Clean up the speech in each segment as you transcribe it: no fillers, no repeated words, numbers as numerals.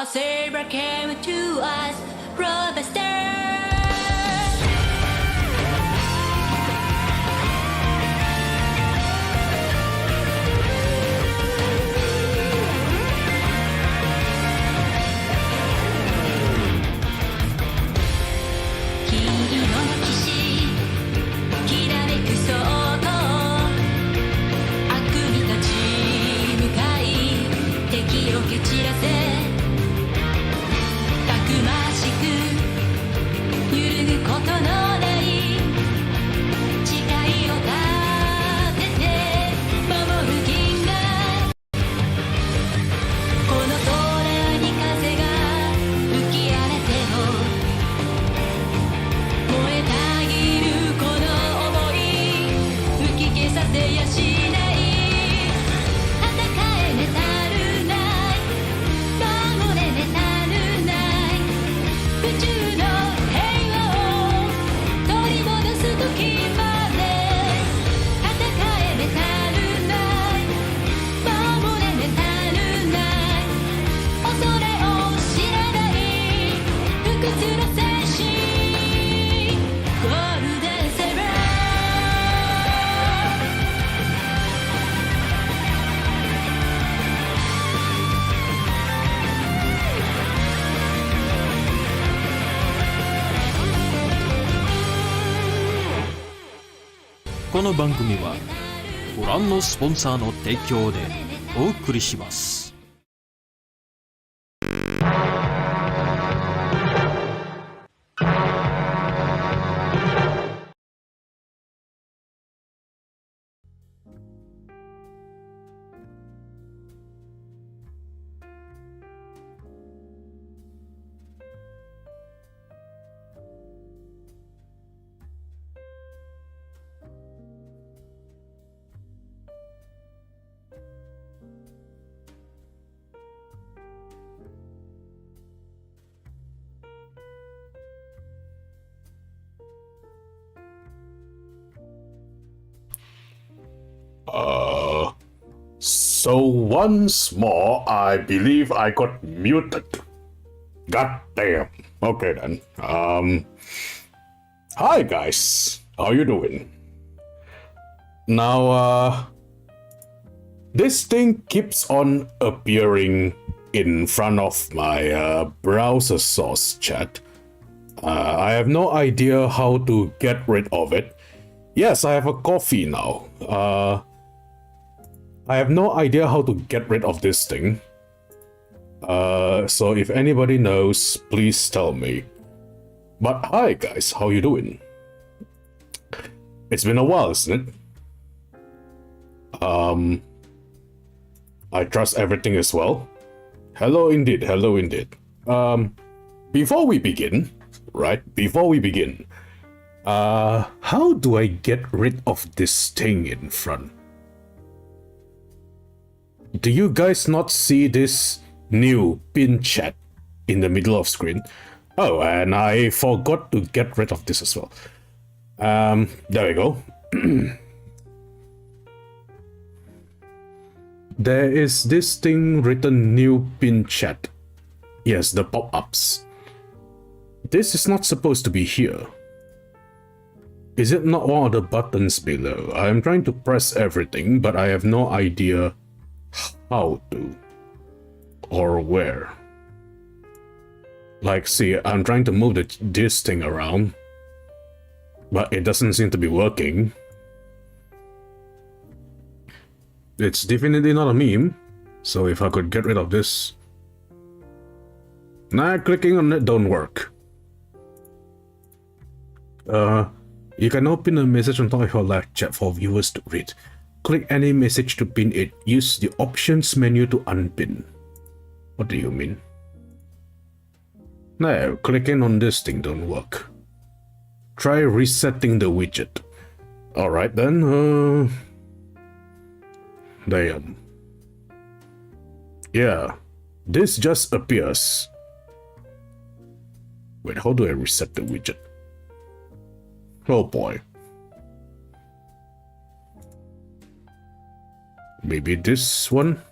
A saber came to us from the stars.この番組はご覧のスポンサーの提供でお送りします。So once more, I believe I got muted. God damn. Okay then. Hi guys. How you doing? Now, this thing keeps on appearing in front of my browser source chat. I have no idea how to get rid of it. Yes, I have a coffee now. I have no idea how to get rid of this thing. So if anybody knows, please tell me. But hi guys, how you doing? It's been a while, isn't it? I trust everything is well. Hello indeed, hello indeed. Before we begin, how do I get rid of this thing in front? Do you guys not see this new pin chat in the middle of screen? Oh, and I forgot to get rid of this as well. There we go. There is this thing written new pin chat. Yes, the pop-ups. This is not supposed to be here. Is it not one of the buttons below? I am trying to press everything, but I have no idea how to or where. Like, see, I'm trying to move this thing around, but it doesn't seem to be working. It's definitely not a meme, so if I could get rid of this. Nah, clicking on it don't work. You can open a message on top of your live chat for viewers to read. Click any message to pin it. Use the options menu to unpin. What do you mean? No, clicking on this thing don't work. Try resetting the widget. Alright then, damn. Yeah, this just appears. Wait, how do I reset the widget? Oh boy. Maybe this one?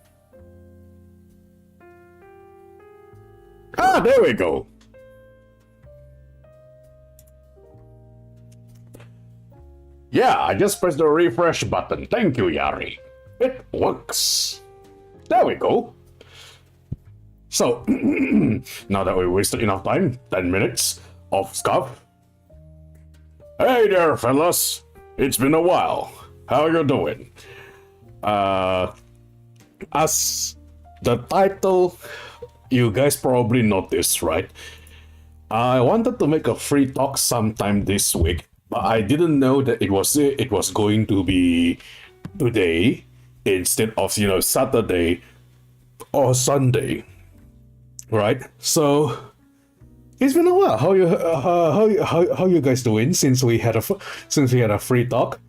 Ah, there we go. Yeah, I just pressed the refresh button. Thank you, Yari. It works. There we go. So, now that we wasted enough time, 10 minutes of stuff. Hey there, fellas. It's been a while. How you doing? As the title, you guys probably noticed, right? I wanted to make a free talk sometime this week, but I didn't know that it was going to be today instead of Saturday or Sunday, right? So it's been a while. How you guys doing since we had a free talk?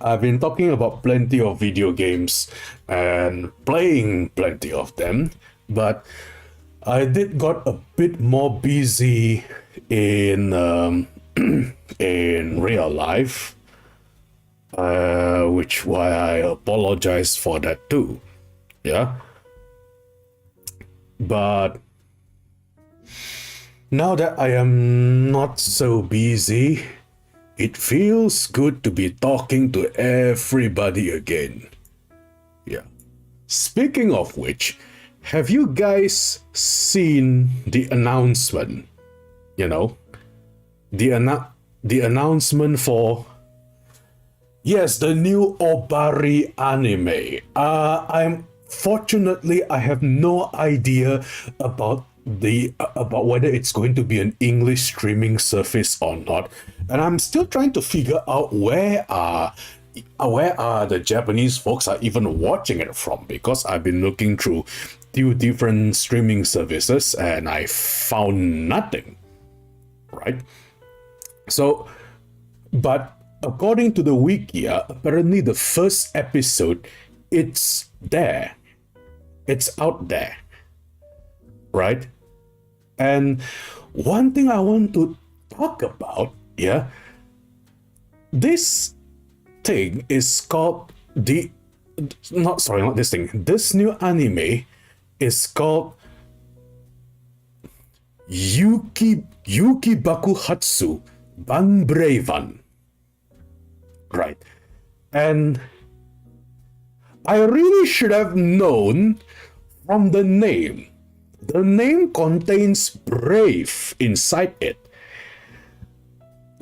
I've been talking about plenty of video games and playing plenty of them, but I did got a bit more busy in in real life, which why I apologize for that too. Yeah, but now that I am not so busy, it feels good to be talking to everybody again. Yeah. Speaking of which, have you guys seen the announcement? The announcement for, yes, the new Obari anime. I have no idea about whether it's going to be an English streaming service or not, and I'm still trying to figure out where are the Japanese folks are even watching it from, because I've been looking through 2 different streaming services and I found nothing, right? So, but according to the wiki, apparently the first episode, it's out there, right? And one thing I want to talk about, this thing is called this new anime is called Yukibaku Hatsu Banbreivan, right? And I really should have known from the name. The name contains brave inside it.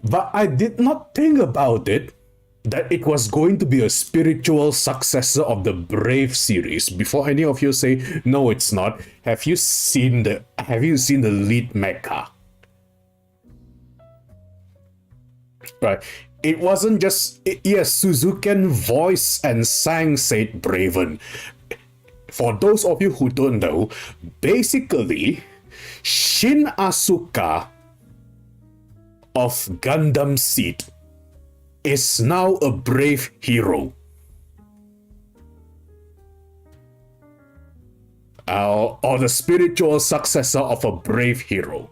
But I did not think about it that it was going to be a spiritual successor of the Brave series. Before any of you say, no, it's not, have you seen the lead mecha? Right. It wasn't just, yes, Suzuken voiced and sang said Braven. For those of you who don't know, basically, Shin Asuka of Gundam Seed is now a brave hero. Or the spiritual successor of a brave hero,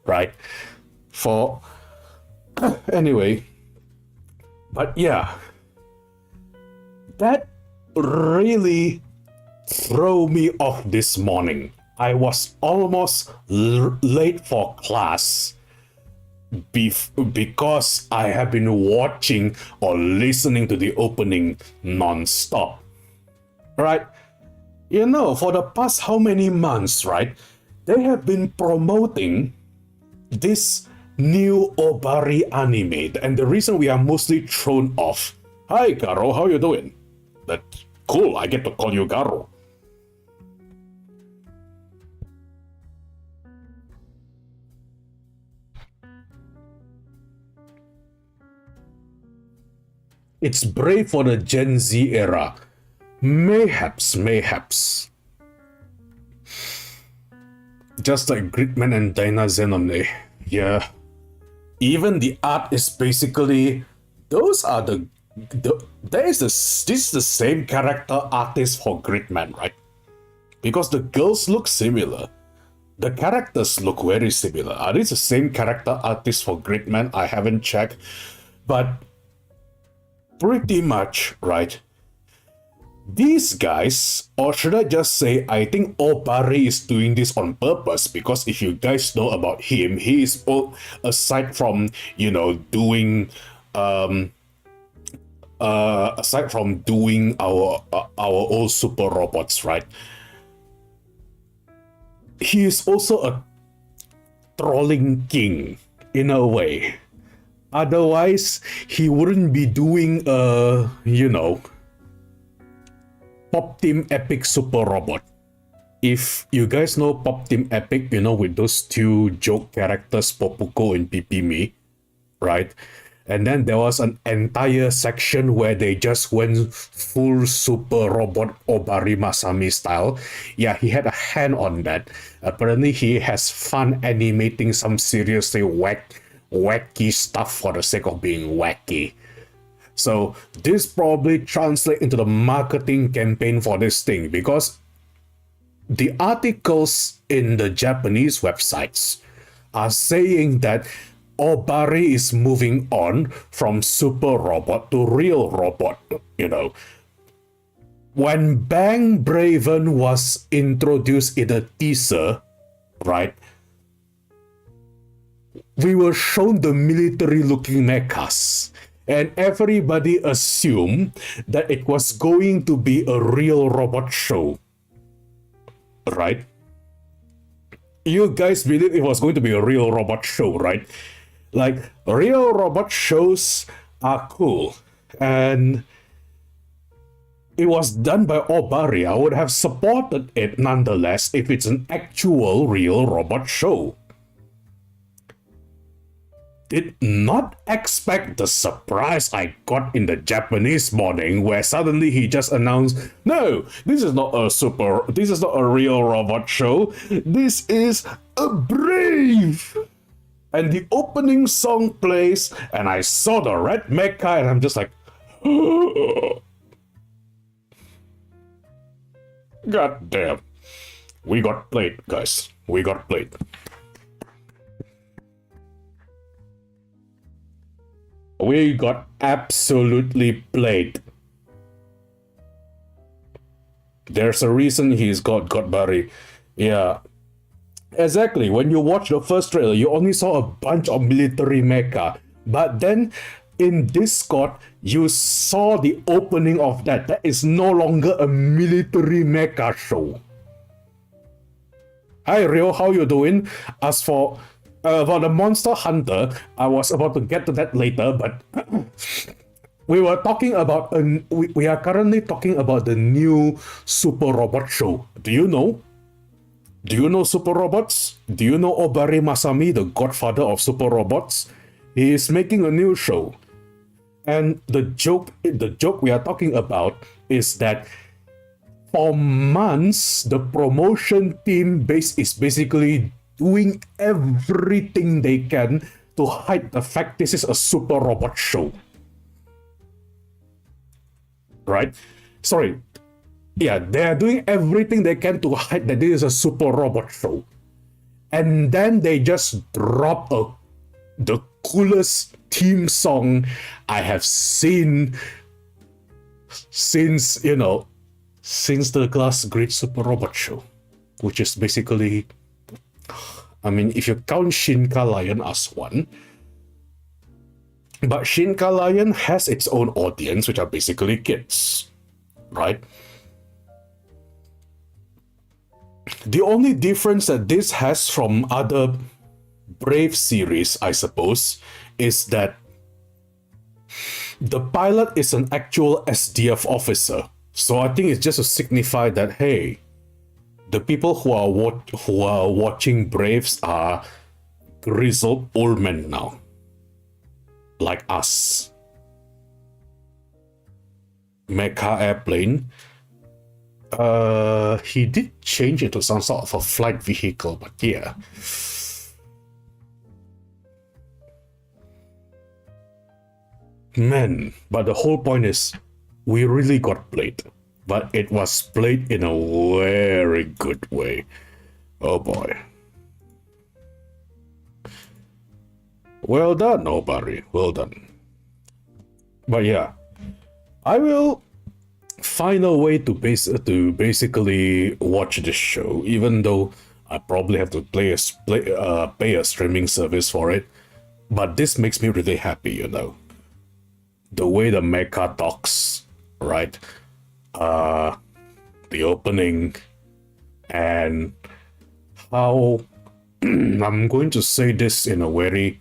right? Anyway, but yeah, that really threw me off this morning. I was almost late for class because I have been watching or listening to the opening non-stop, right? For the past how many months, right, they have been promoting this new Obari anime, and the reason we are mostly thrown off. Hi Garo, how you doing? That's cool, I get to call you Garo. It's brave for the Gen Z era. Mayhaps. Just like Gridman and Dyna Xenon. Yeah. Even the art is basically, this is the same character artist for Gridman, right? Because the girls look similar. The characters look very similar. Are these the same character artist for Gridman? I haven't checked. But pretty much, right? these guys, or should I just say, I think Obari is doing this on purpose, because if you guys know about him, he is, aside from, you know, doing aside from doing our old super robots, right? He is also a trolling king in a way. Otherwise, he wouldn't be doing you know, Pop Team Epic Super Robot. If you guys know Pop Team Epic, you know, with those two joke characters, Popuko and Pipimi, right? And then there was an entire section where they just went full super robot Obari Masami style. Yeah, he had a hand on that. Apparently, he has fun animating some seriously wacky stuff for the sake of being wacky. So this probably translates into the marketing campaign for this thing, because the articles in the Japanese websites are saying that Obari is moving on from super robot to real robot, you know. When Bang Braven was introduced in a teaser, right, we were shown the military-looking mechas, and everybody assumed that it was going to be a real robot show, right? You guys believe it was going to be a real robot show, right? Like, real robot shows are cool, and it was done by Obari. I would have supported it nonetheless if it's an actual real robot show. Did not expect the surprise I got in the Japanese morning, where suddenly he just announced, "No, this is not a real robot show. This is a Brave." And the opening song plays, and I saw the red mecha, and I'm just like, God damn. We got played, guys. We got played. We got absolutely played. There's a reason he's got Godbari. Yeah. Exactly. When you watch the first trailer, you only saw a bunch of military mecha. But then in Discord, you saw the opening of that. That is no longer a military mecha show. Hi Rio, how you doing? As for the Monster Hunter, I was about to get to that later, but we were talking about we are currently talking about the new Super Robot show. Do you know? Do you know Super Robots? Do you know Obari Masami, the godfather of Super Robots? He is making a new show. And the joke we are talking about is that for months, the promotion team is basically doing everything they can to hide the fact this is a Super Robot show. Right? Sorry. Yeah, they are doing everything they can to hide that this is a Super Robot show. And then they just drop the coolest theme song I have seen since, you know, since the last Great Super Robot show. Which is basically, I mean, if you count Shinka Lion as one, but Shinka Lion has its own audience, which are basically kids, right? The only difference that this has from other Brave series, I suppose, is that the pilot is an actual SDF officer. So I think it's just to signify that, hey, the people who are watching Braves are grizzled old men now, like us. Mecha airplane. He did change into some sort of a flight vehicle, but yeah. Man, but the whole point is, we really got played. But it was played in a very good way. Oh boy. Well done, Obari. Well done. But yeah, I will find a way to basically watch this show, even though I probably have to pay a streaming service for it. But this makes me really happy, you know. The way the mecha talks, right? The opening, and how I'm going to say this in a very...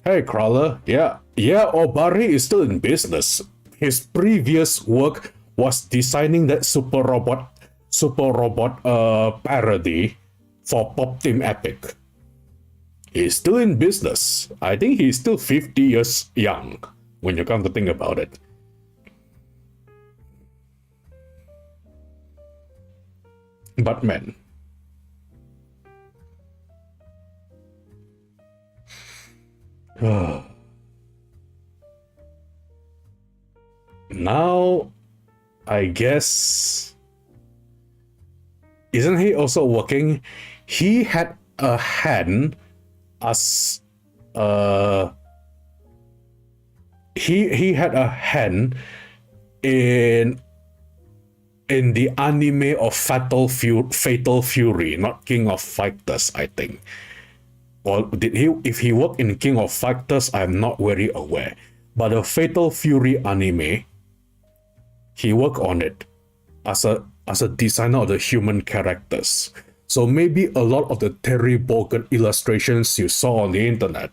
Hey, Crawler. Yeah, Obari is still in business. His previous work was designing that super robot parody for Pop Team Epic. He's still in business. I think he's still 50 years young when you come to think about it. But man, now I guess, isn't he also working? He had a hand as he had a hand in the anime of Fatal Fury, not King of Fighters, I think. Or did he? If he worked in King of Fighters, I'm not very aware. But the Fatal Fury anime, he worked on it as a designer of the human characters. So maybe a lot of the Terry Bogan illustrations you saw on the internet,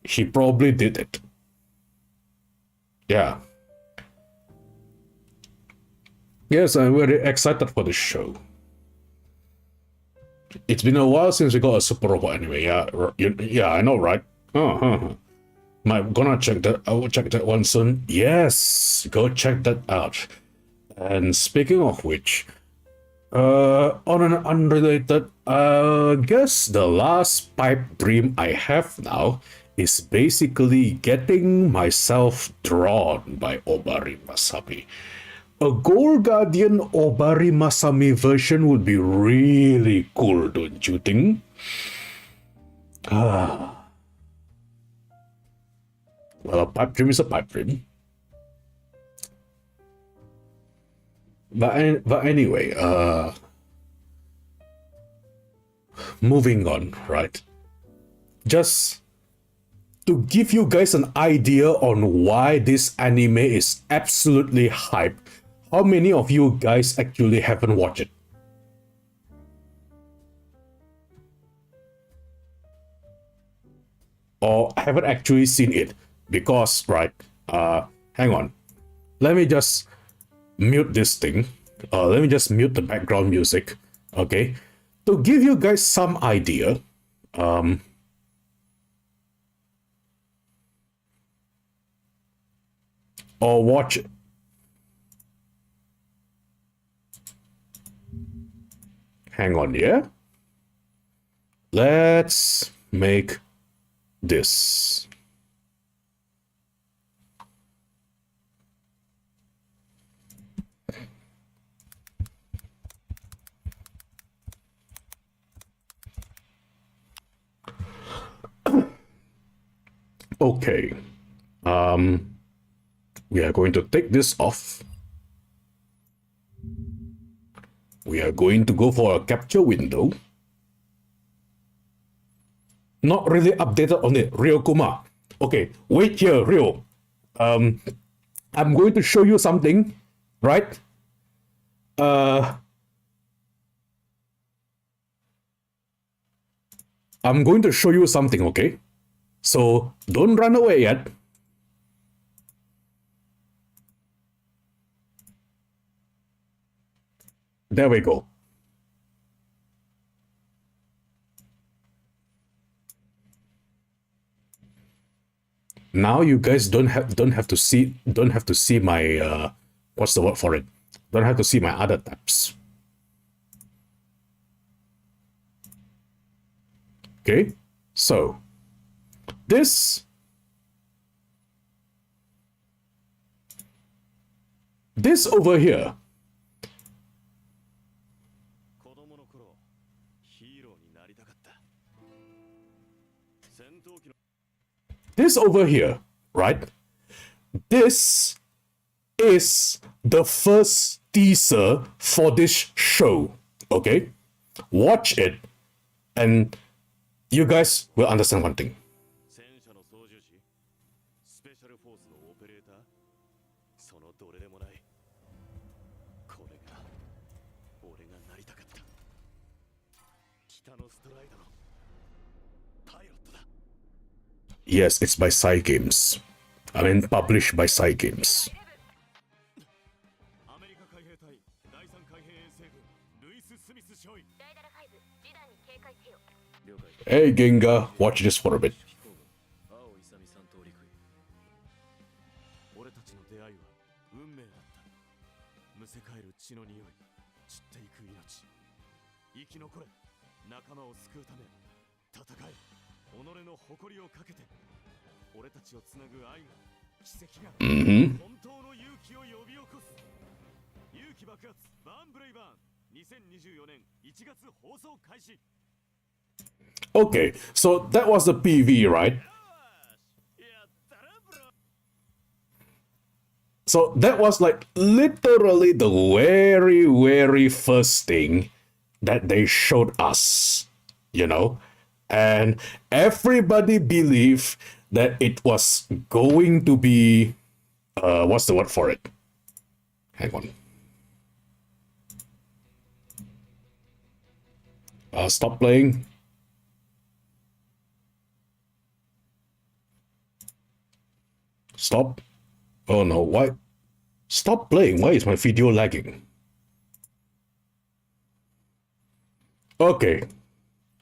he probably did it. Yeah. Yes, I'm very excited for the show. It's been a while since we got a super robot anyway. Yeah, I know, right? I'm gonna check that. I will check that one soon. Yes, go check that out. And speaking of which, on an unrelated, guess the last pipe dream I have now is basically getting myself drawn by Obari Masami. A Gold Guardian Obari Masami version would be really cool, don't you think? Well, a pipe dream is a pipe dream. But anyway, moving on, right? Just to give you guys an idea on why this anime is absolutely hype, how many of you guys actually haven't watched it? Or haven't actually seen it? Because, right, hang on. Let me just mute this thing. Let me just mute the background music, okay? To give you guys some idea, or watch it. Hang on, yeah? Let's make this. Okay. We are going to take this off. We are going to go for a capture window. Not really updated on it, Ryo Kuma. Okay, wait here, Ryo. I'm going to show you something, right? I'm going to show you something, okay? So don't run away yet. There we go. Now you guys don't have to see my what's the word for it? Don't have to see my other tabs. Okay, so this over here. This over here, right? This is the first teaser for this show. Okay? Watch it and you guys will understand one thing. 戦車の操縦士、スペシャルフォースのオペレーター、そのどれでもない。これが俺がなりたかった。北のストライドのパイロットだ。 Yes, it's by Psy Games. I mean, published by Psy Games. アメリカ海兵隊第三海兵衛生部ルイス・スミス少尉。大ダラ5、示談に警戒せよ。了解。 Hey Genga, watch this for a bit. 青勇三等陸尉。俺たちの出会いは運命だった。むせ返る血の匂い、散っていく命。生き残れ、仲間を救うため戦え。己の誇りをかけて。俺たちをつなぐ愛が、奇跡が、本当の勇気を呼び起こす。勇気爆発、バーンブレイバーン。2024年1月放送開始。 Okay, so that was the PV, right? So that was like literally the very, very first thing that they showed us, you know? And everybody believed that it was going to be, what's the word for it? Hang on. Stop playing. Stop. Oh no, why? Stop playing. Why is my video lagging? Okay.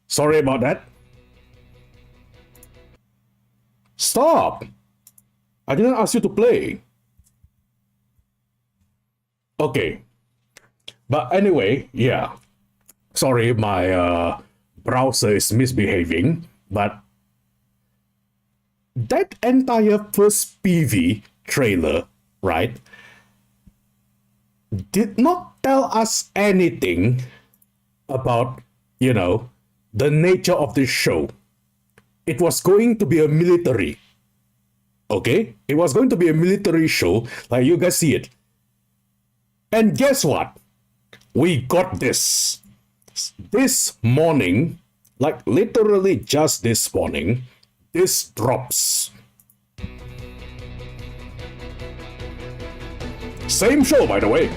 Sorry about that. Stop! I didn't ask you to play. Okay. But anyway, yeah. Sorry, my browser is misbehaving, but that entire first PV trailer, right, did not tell us anything about, you know, the nature of this show. It was going to be a military. Okay? It was going to be a military show, like you guys see it. And guess what? We got this. This morning, like literally just this morning, this drops. Same show, by the way.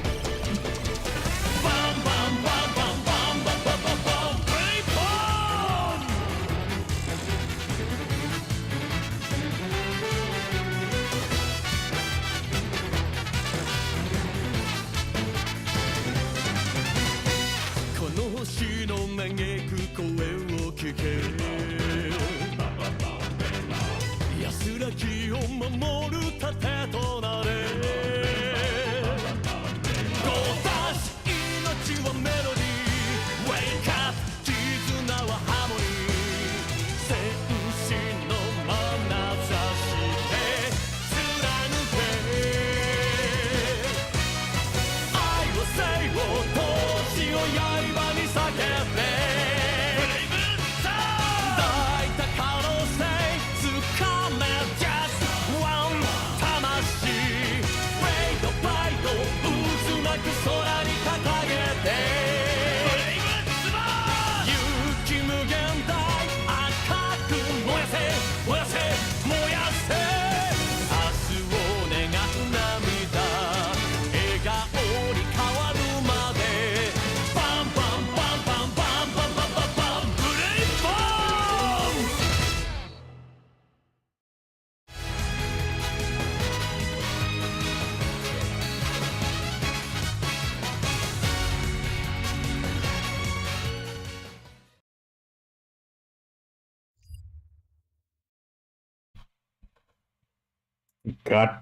God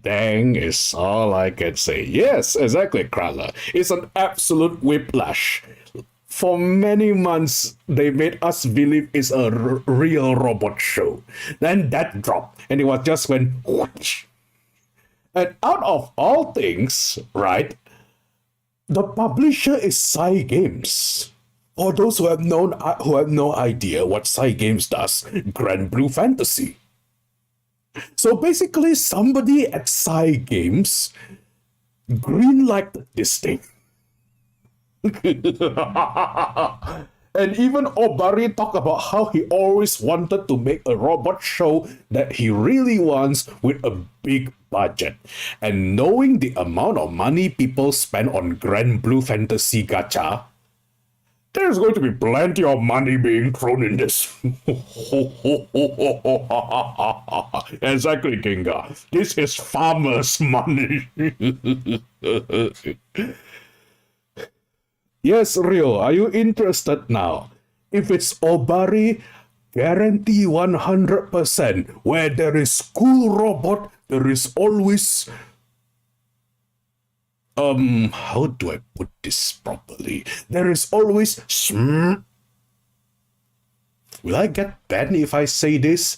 dang is all I can say. Yes, exactly, Krala. It's an absolute whiplash. For many months, they made us believe it's a real robot show. Then that dropped, and it was just went whoosh. And out of all things, right, the publisher is Psy Games. For those who have no idea what Psy Games does, Grand Blue Fantasy. So basically, somebody at Psy Games greenlighted this thing. And even Obari talked about how he always wanted to make a robot show that he really wants with a big budget. And knowing the amount of money people spend on Grand Blue Fantasy Gacha, there's going to be plenty of money being thrown in this. Exactly, Kinga. This is farmers' money. Yes, Rio, are you interested now? If it's Obari, guarantee 100%. Where there is cool robot, there is always... how do I put this properly? There is always... Will I get banned if I say this?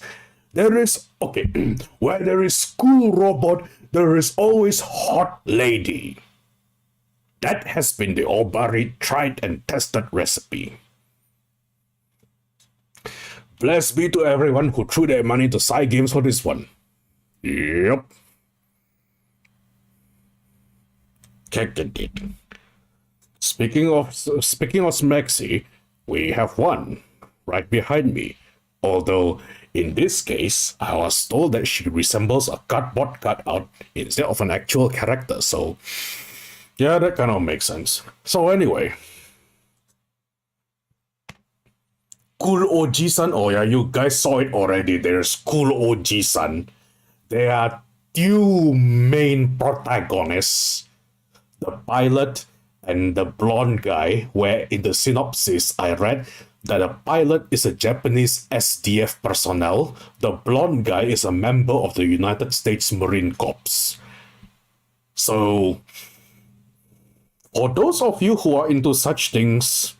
There is... Okay, where there is cool robot, there is always hot lady. That has been the Obari tried and tested recipe. Blessed be to everyone who threw their money to Psy Games for this one. Yep. It. Speaking of Smexy, we have one right behind me. Although in this case, I was told that she resembles a cardboard cutout instead of an actual character, so yeah, that kind of makes sense. So anyway, Cool Oji-san, oh yeah, you guys saw it already. There's Cool Oji-san. There are two main protagonists, the pilot and the blonde guy, where in the synopsis I read that the pilot is a Japanese SDF personnel, the blonde guy is a member of the United States Marine Corps. So, for those of you who are into such things,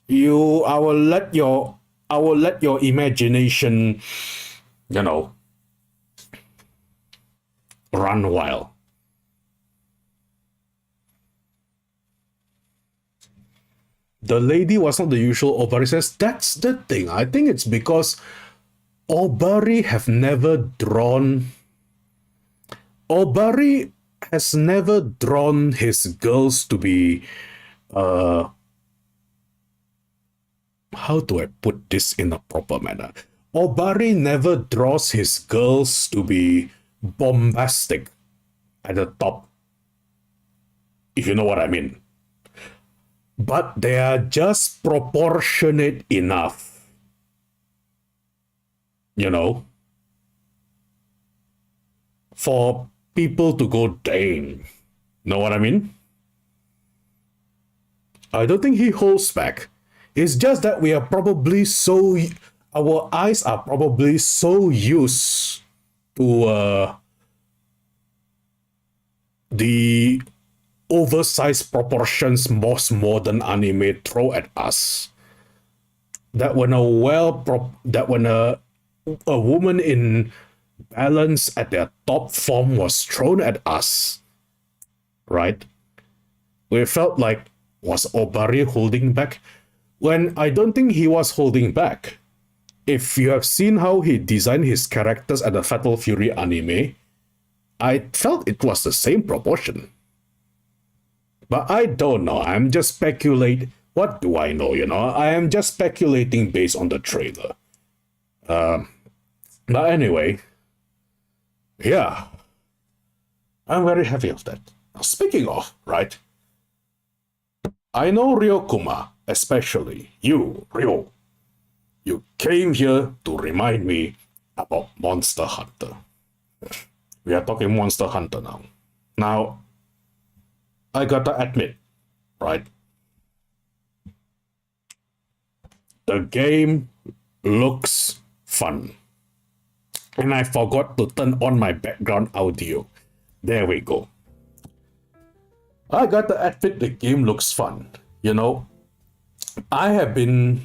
I will let your imagination, run wild. The lady was not the usual Obari says. That's the thing. I think it's because Obari has never drawn his girls to be how do I put this in a proper manner? Obari never draws his girls to be bombastic at the top, if you know what I mean. But they are just proportionate enough, for people to go, dang. Know what I mean? I don't think he holds back. It's just that our eyes are probably so used to the oversized proportions most modern anime throw at us, that when a woman in balance at their top form was thrown at us, right? We felt like, was Obari holding back? When I don't think he was holding back. If you have seen how he designed his characters at the Fatal Fury anime, I felt it was the same proportion. But I don't know. I'm just speculating. What do I know, I am just speculating based on the trailer. But anyway, yeah. I'm very happy of that. Now, speaking of, right? I know Ryokuma, especially you, Ryo. You came here to remind me about Monster Hunter. We are talking Monster Hunter now. Now, I gotta admit, right? The game looks fun. And I forgot to turn on my background audio. There we go. I gotta admit the game looks fun. I have been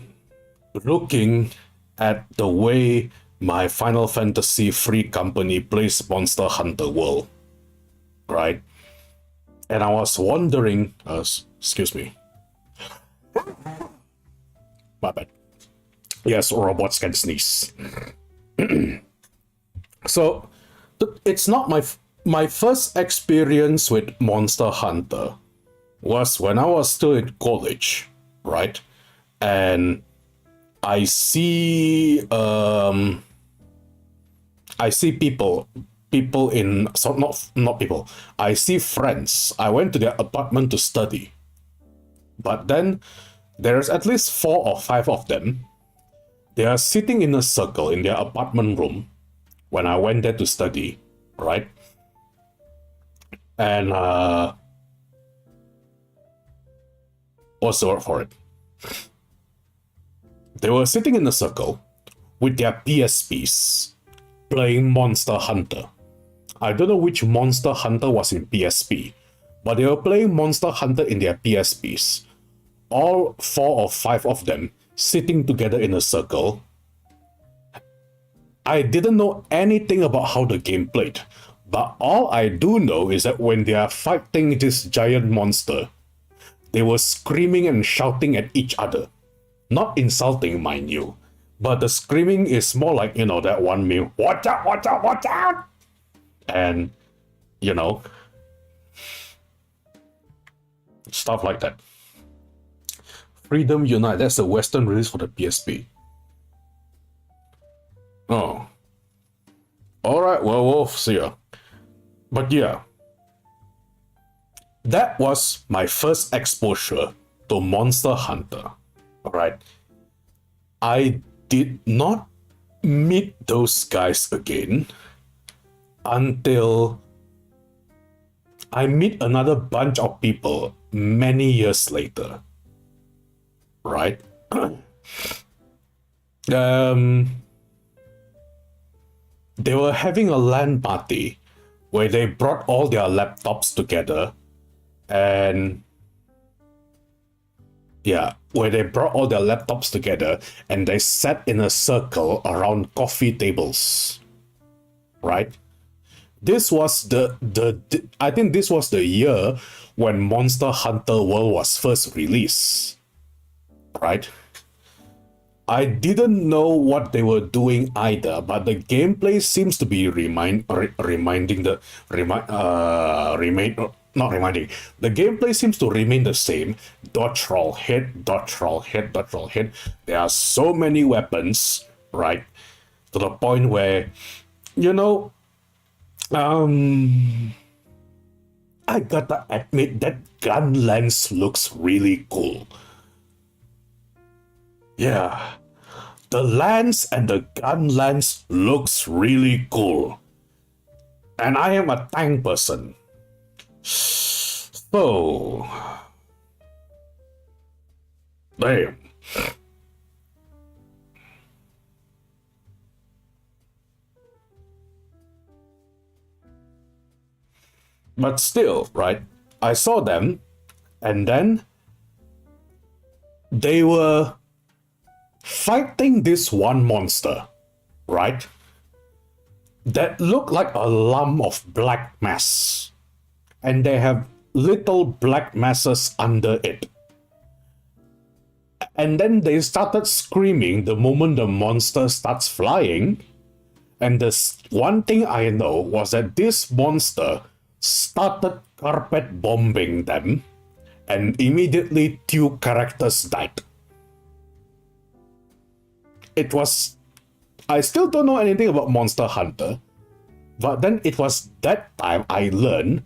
looking at the way my Final Fantasy free company plays Monster Hunter World, right? And I was wondering, excuse me. My bad. Yes, robots can sneeze. So it's not my first experience with Monster Hunter was when I was still in college, right? And I see people in, so not people, I see friends. I went to their apartment to study, but then there's at least 4 or 5 of them. They are sitting in a circle in their apartment room when I went there to study, right? And what's the word for it? They were sitting in a circle with their PSPs playing Monster Hunter. I don't know which Monster Hunter was in PSP, but they were playing Monster Hunter in their PSPs. All 4 or 5 of them sitting together in a circle. I didn't know anything about how the game played, but all I do know is that when they are fighting this giant monster, they were screaming and shouting at each other. Not insulting, mind you, but the screaming is more like, you know, that one meme, watch out, watch out, watch out! And, you know, stuff like that. Freedom Unite, that's the Western release for the PSP. Oh. Alright, well, we'll see ya. But yeah, that was my first exposure to Monster Hunter. Alright. I did not meet those guys again until I meet another bunch of people many years later. Right? They were having a LAN party where they brought all their laptops together and they sat in a circle around coffee tables. Right? This was I think this was the year when Monster Hunter World was first released. Right? I didn't know what they were doing either, but the gameplay seems to be the gameplay seems to remain the same. Dodge, roll, hit, dodge, roll, hit, dodge, roll, hit. There are so many weapons, right? To the point where, you know, I gotta admit that gun lens looks really cool. Yeah, the lens and the gun lens looks really cool. And I am a tank person. So, damn. But still, right, I saw them, and then they were fighting this one monster, right, that looked like a lump of black mass, and they have little black masses under it. And then they started screaming the moment the monster starts flying, and the one thing I know was that this monster started carpet bombing them, and immediately 2 characters died. It was, I still don't know anything about Monster Hunter, but then it was that time I learned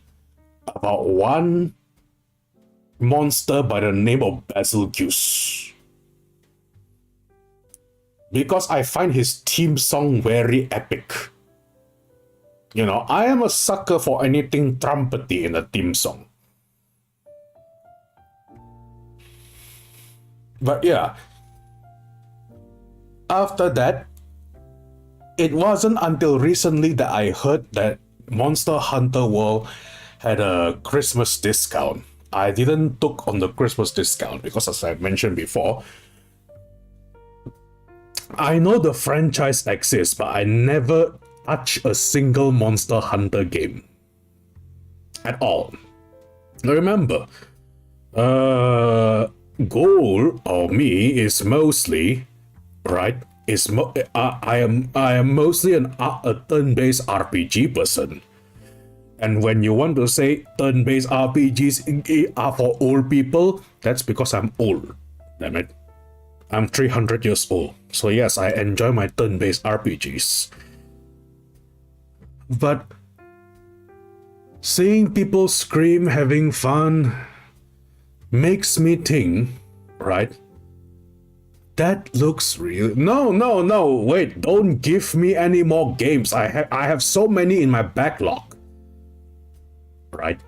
about one monster by the name of Basilgeuse. Because I find his theme song very epic. You know, I am a sucker for anything trumpety in a theme song. But yeah, after that, it wasn't until recently that I heard that Monster Hunter World had a Christmas discount. I didn't took on the Christmas discount because, as I mentioned before, I know the franchise exists, but I never touch a single Monster Hunter game at all. Remember, goal of me is mostly, right, I am mostly a turn-based RPG person. And when you want to say turn-based RPGs are for old people, that's because I'm old. Damn it. I'm 300 years old. So yes, I enjoy my turn-based RPGs. But seeing people scream having fun makes me think, right? That looks real. No, wait, don't give me any more games. I have so many in my backlog. Right?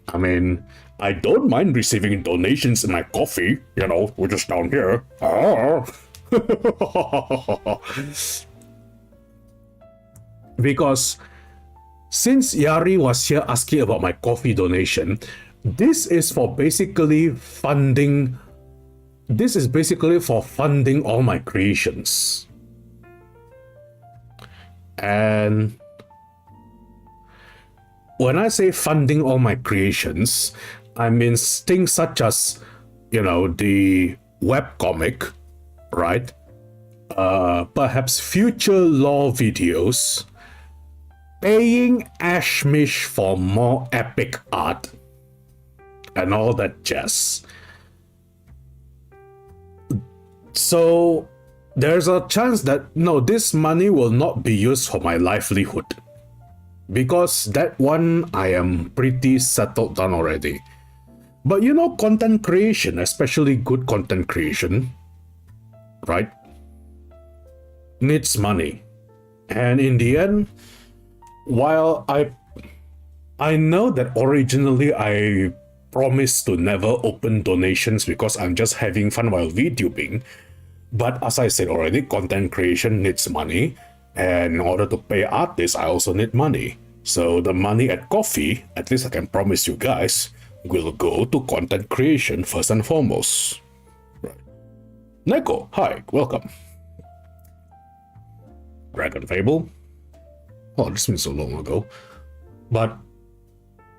I mean, I don't mind receiving donations in my coffee, you know, which is down here. Because since Yari was here asking about my coffee donation, this is basically for funding all my creations. And when I say funding all my creations, I mean things such as, you know, the webcomic, right? Perhaps future lore videos, paying Ashmish for more epic art, and all that jazz. So there's a chance that no, this money will not be used for my livelihood. Because that one I am pretty settled down already. But you know, content creation, especially good content creation, right, needs money. And in the end, while I know that originally I promised to never open donations because I'm just having fun while VTubing, but as I said already, content creation needs money. And in order to pay artists, I also need money. So the money at coffee, at least I can promise you guys, will go to content creation first and foremost. Right. Neko, hi, welcome. Dragon Fable. Oh, this been so long ago. But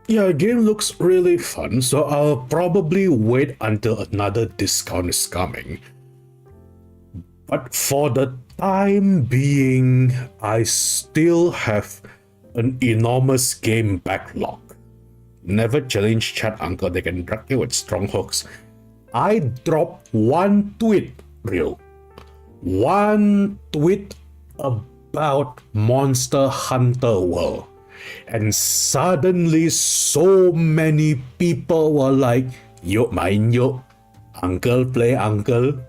yeah, game looks really fun, so I'll probably wait until another discount is coming. But for the time being, I still have an enormous game backlog. Never challenge chat uncle, they can drag you with strong hooks. I dropped one tweet, real. One tweet about Monster Hunter World. And suddenly so many people were like, yo, main yo, uncle, play uncle.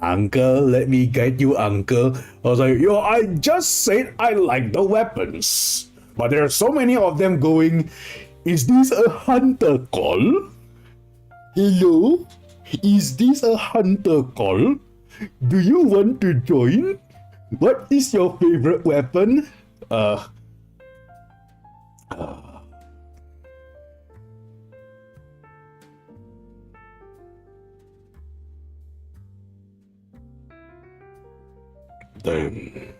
Uncle, let me guide you, uncle. I was like, yo, I just said I like the weapons. But there are so many of them going, is this a hunter call? Hello? Is this a hunter call? Do you want to join? What is your favorite weapon? Then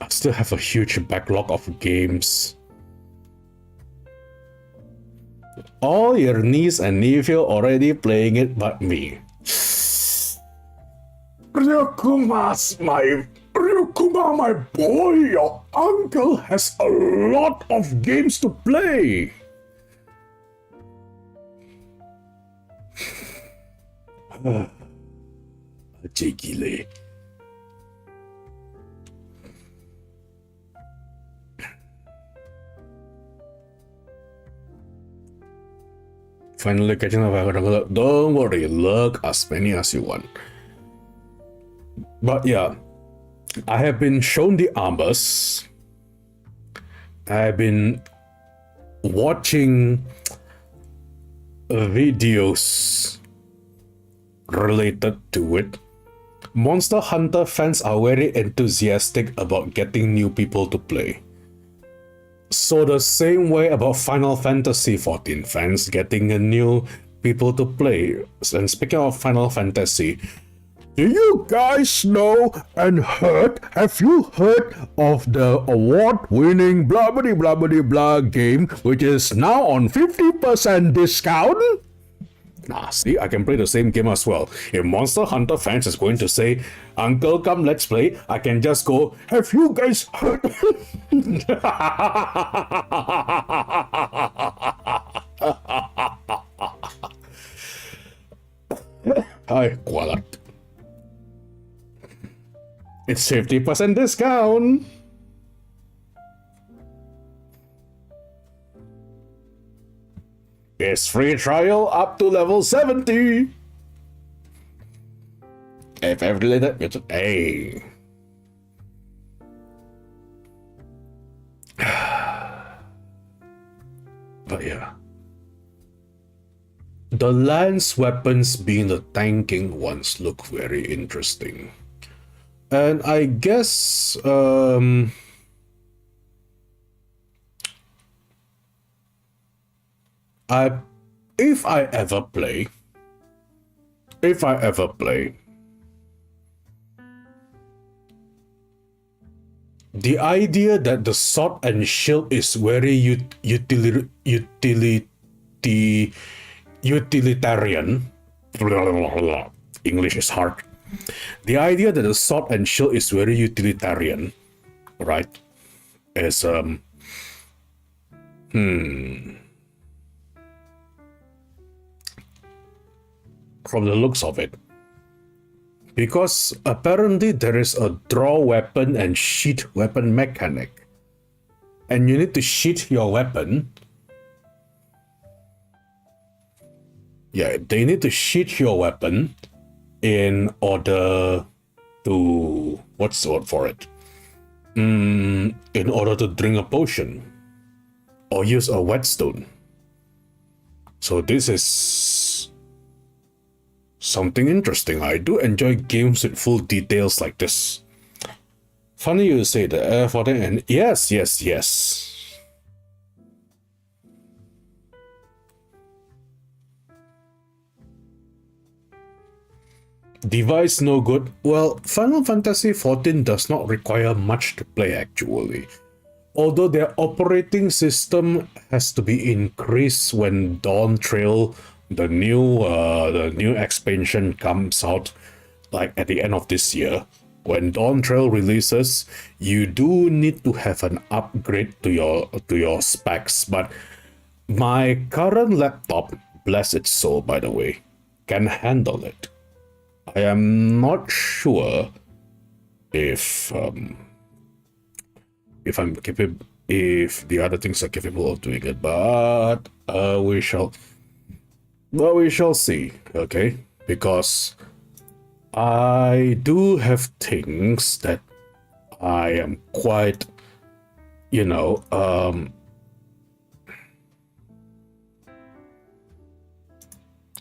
I still have a huge backlog of games. All your niece and nephew already playing it but me. Ryukuma, my boy, your uncle has a lot of games to play. Jigile. Finally catching up. Don't worry, look as many as you want. But yeah, I have been shown the armors. I've been watching videos related to it. Monster Hunter fans are very enthusiastic about getting new people to play. So the same way about Final Fantasy XIV fans getting a new people to play. And speaking of Final Fantasy, do you guys know and have you heard of the award-winning blah blah blah blah blah game which is now on 50% discount? Nah, see, I can play the same game as well. If Monster Hunter fans is going to say, Uncle, come, let's play, I can just go, have you guys heard? Ay, kualat. It's 50% discount. It's free trial up to level 70. If ever related, it's hey. But yeah. The lance weapons being the tanking ones look very interesting. And I guess if I ever play, the idea that the sword and shield is very utilitarian. English is hard. The idea that the sword and shield is very utilitarian, right? Is from the looks of it, because apparently there is a draw weapon and sheath weapon mechanic, and you need to sheath your weapon. Yeah, they need to sheath your weapon in order to, what's the word for it? In order to drink a potion or use a whetstone. So this is something interesting. I do enjoy games with full details like this. Funny you say the for them, and yes. Device no good. Well, Final Fantasy XIV does not require much to play actually. Although their operating system has to be increased when Dawn Trail, the new expansion comes out, like at the end of this year. When Dawn Trail releases, you do need to have an upgrade to your specs. But my current laptop, bless its soul by the way, can handle it. I am not sure if I'm capable, if the other things are capable of doing it, but we shall see. Okay, because I do have things that I am quite,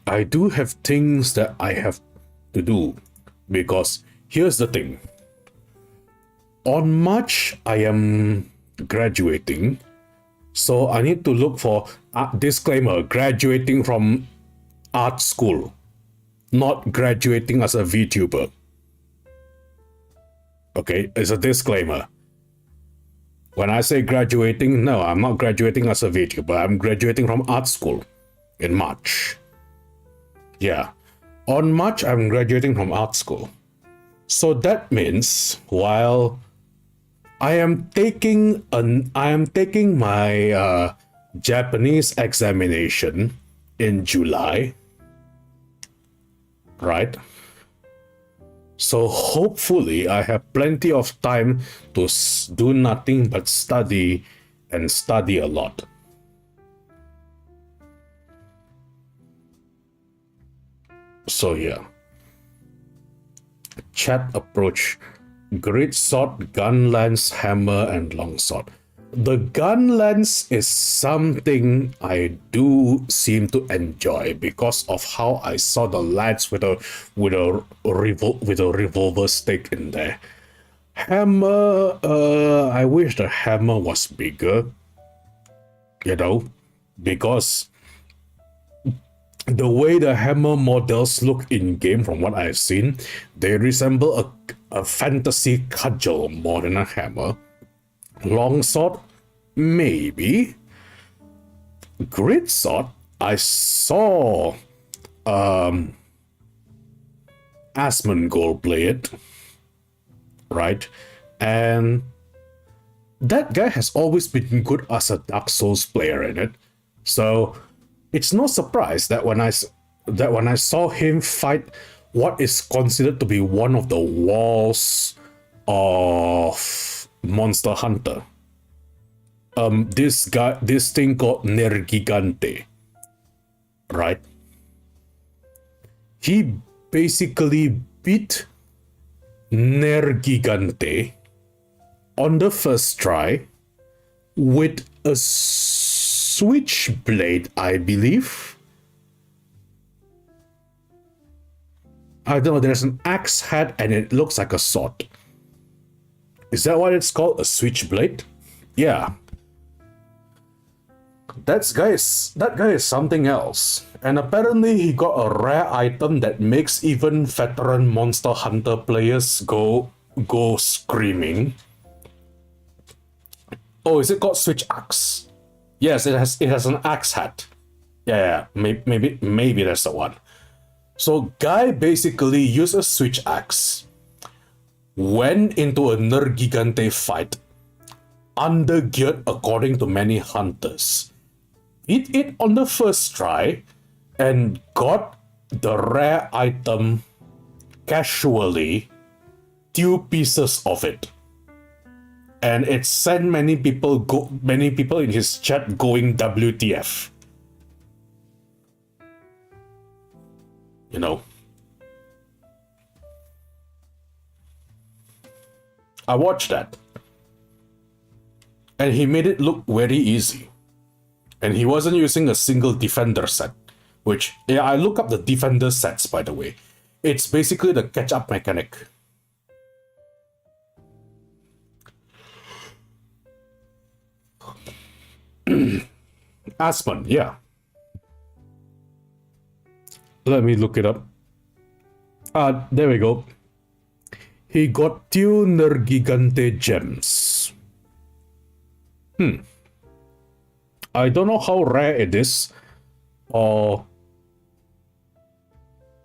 I do have things that I have to do, because here's the thing. On March, I am graduating, so I need to look for disclaimer, graduating from art school, not graduating as a VTuber. Okay, it's a disclaimer. When I say graduating, no, I'm not graduating as a VTuber. I'm graduating from art school in March. Yeah. On March, I'm graduating from art school. So that means while I am taking my Japanese examination in July, right? So hopefully I have plenty of time to do nothing but study and study a lot. So yeah. Chat approach. Great sword, gun lance, hammer, and longsword. The gun lance is something I do seem to enjoy because of how I saw the lance with a revolver stick in there. Hammer, I wish the hammer was bigger, because the way the hammer models look in game, from what I've seen, they resemble a fantasy cudgel more than a hammer. Longsword, maybe. Greatsword, I saw Asmongold play it, right? And that guy has always been good as a Dark Souls player in it. So it's no surprise that when I saw him fight what is considered to be one of the walls of Monster Hunter, this thing called Nergigante, right? He basically beat Nergigante on the first try with a switchblade, I believe. I don't know, there's an axe head and it looks like a sword. Is that what it's called? A switchblade? Yeah. That guy is something else. And apparently he got a rare item that makes even veteran Monster Hunter players go screaming. Oh, is it called Switch Axe? Yes, it has an axe head. Yeah, maybe that's the one. So guy basically used a switch axe, went into a Nergigante fight, undergeared according to many hunters, beat it on the first try, and got the rare item casually, 2 pieces of it. And it sent many people in his chat going WTF. You know, I watched that and he made it look very easy, and he wasn't using a single defender set, which, yeah, I look up the defender sets, by the way. It's basically the catch-up mechanic. Aspen, yeah. Let me look it up. There we go. He got 2 Nergigante gems. I don't know how rare it is or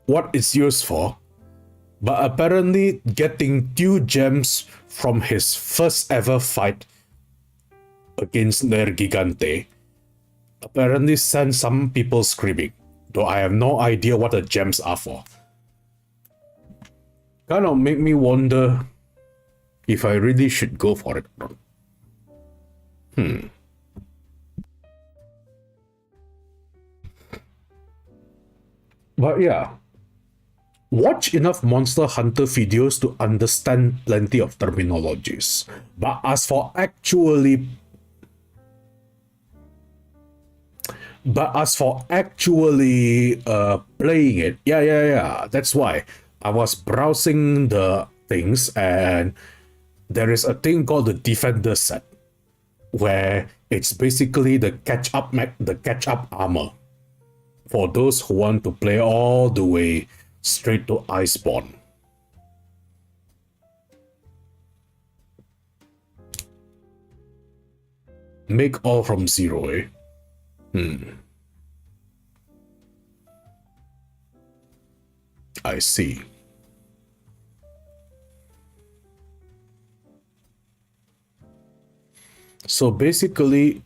what it's used for, but apparently getting 2 gems from his first ever fight against Nergigante apparently sent some people screaming, though I have no idea what the gems are for. Kind of make me wonder if I really should go for it. But yeah, watch enough Monster Hunter videos to understand plenty of terminologies. But as for actually playing it, yeah, that's why I was browsing the things, and there is a thing called the Defender set, where it's basically the catch-up armor for those who want to play all the way straight to Iceborne. Make all from zero, eh? I see. So basically,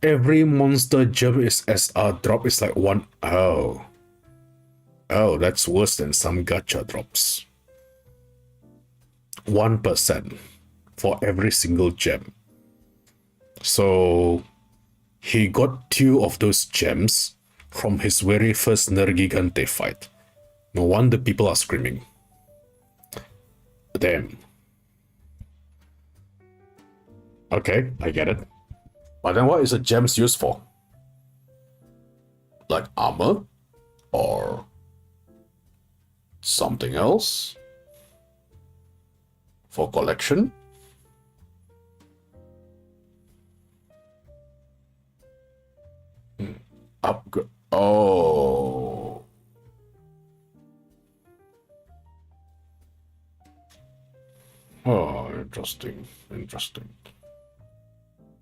every monster gem is SR drop is like 1. Oh, that's worse than some gacha drops. 1% for every single gem. So he got 2 of those gems from his very first Nergigante fight. No wonder people are screaming. Damn. Okay, I get it. But then what is the gems used for? Like armor? Or something else? For collection? Upgrade. Oh. Oh, interesting.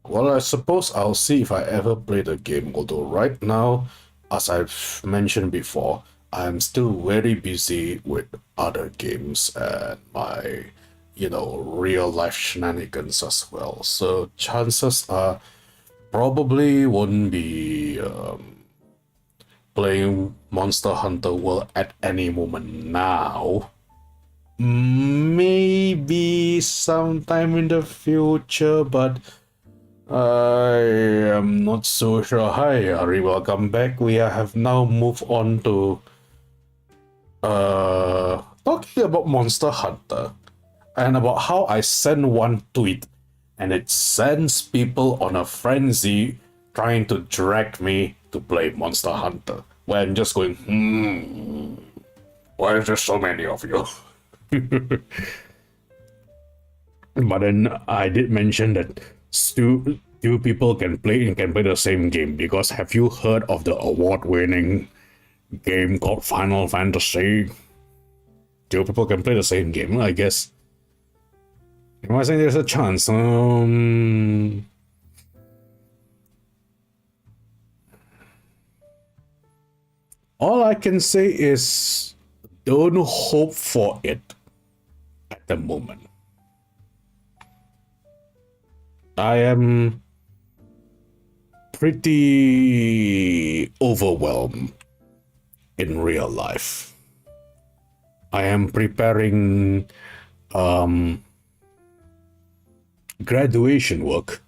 Well, I suppose I'll see if I ever play the game, although right now as I've mentioned before, I'm still very busy with other games and my, real life shenanigans as well. So chances are probably won't be playing Monster Hunter World at any moment now. Maybe sometime in the future, but I am not so sure. Hi, Ari, welcome back. We have now moved on to talking about Monster Hunter and about how I send one tweet and it sends people on a frenzy trying to drag me to play Monster Hunter. Where I'm just going, why is there so many of you? But then I did mention that two people can play the same game, because have you heard of the award-winning game called Final Fantasy? Two people can play the same game, I guess. Am I saying there's a chance? All I can say is don't hope for it at the moment. I am pretty overwhelmed in real life. I am preparing graduation work.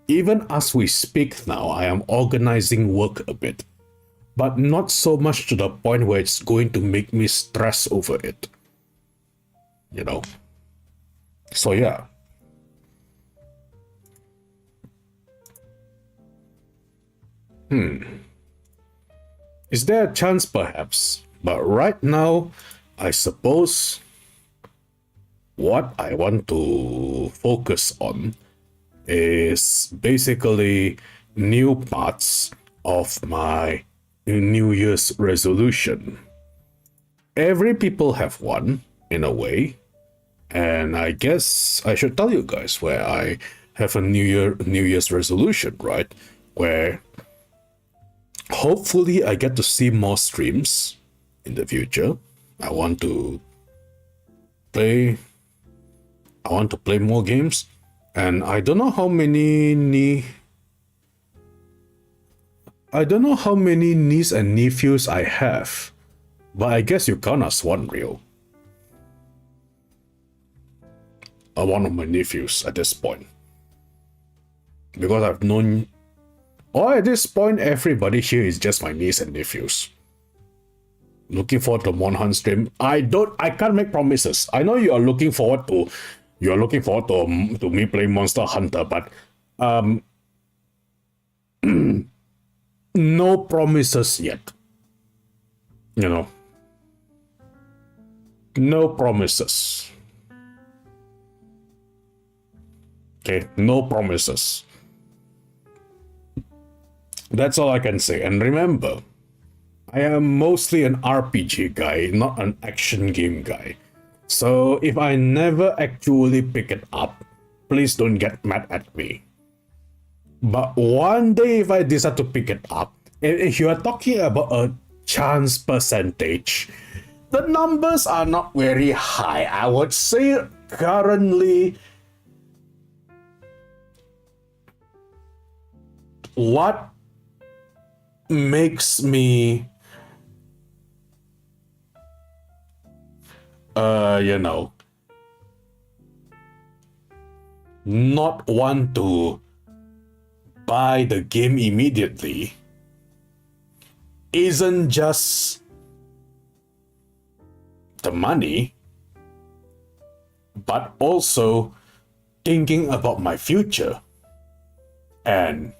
Even as we speak now, I am organizing work a bit, but not so much to the point where it's going to make me stress over it. So yeah. Is there a chance? Perhaps. But right now, I suppose what I want to focus on is basically new parts of my New Year's resolution. Every people have one, in a way. And I guess I should tell you guys where I have a New Year's resolution, right? Where hopefully I get to see more streams in the future. I want to play more games, and I don't know how many niece and nephews I have, but I guess you count as one, real. One of my nephews at this point, because I've known. Or at this point, everybody here is just my niece and nephews. Looking forward to Monhan stream. I can't make promises. I know you are looking forward to me playing Monster Hunter, but no promises yet. No promises. Okay, no promises. That's all I can say. And remember, I am mostly an RPG guy, not an action game guy. So if I never actually pick it up, please don't get mad at me. But one day if I decide to pick it up, if you are talking about a chance percentage, the numbers are not very high. I would say currently, what makes me not want to buy the game immediately isn't just the money, but also thinking about my future and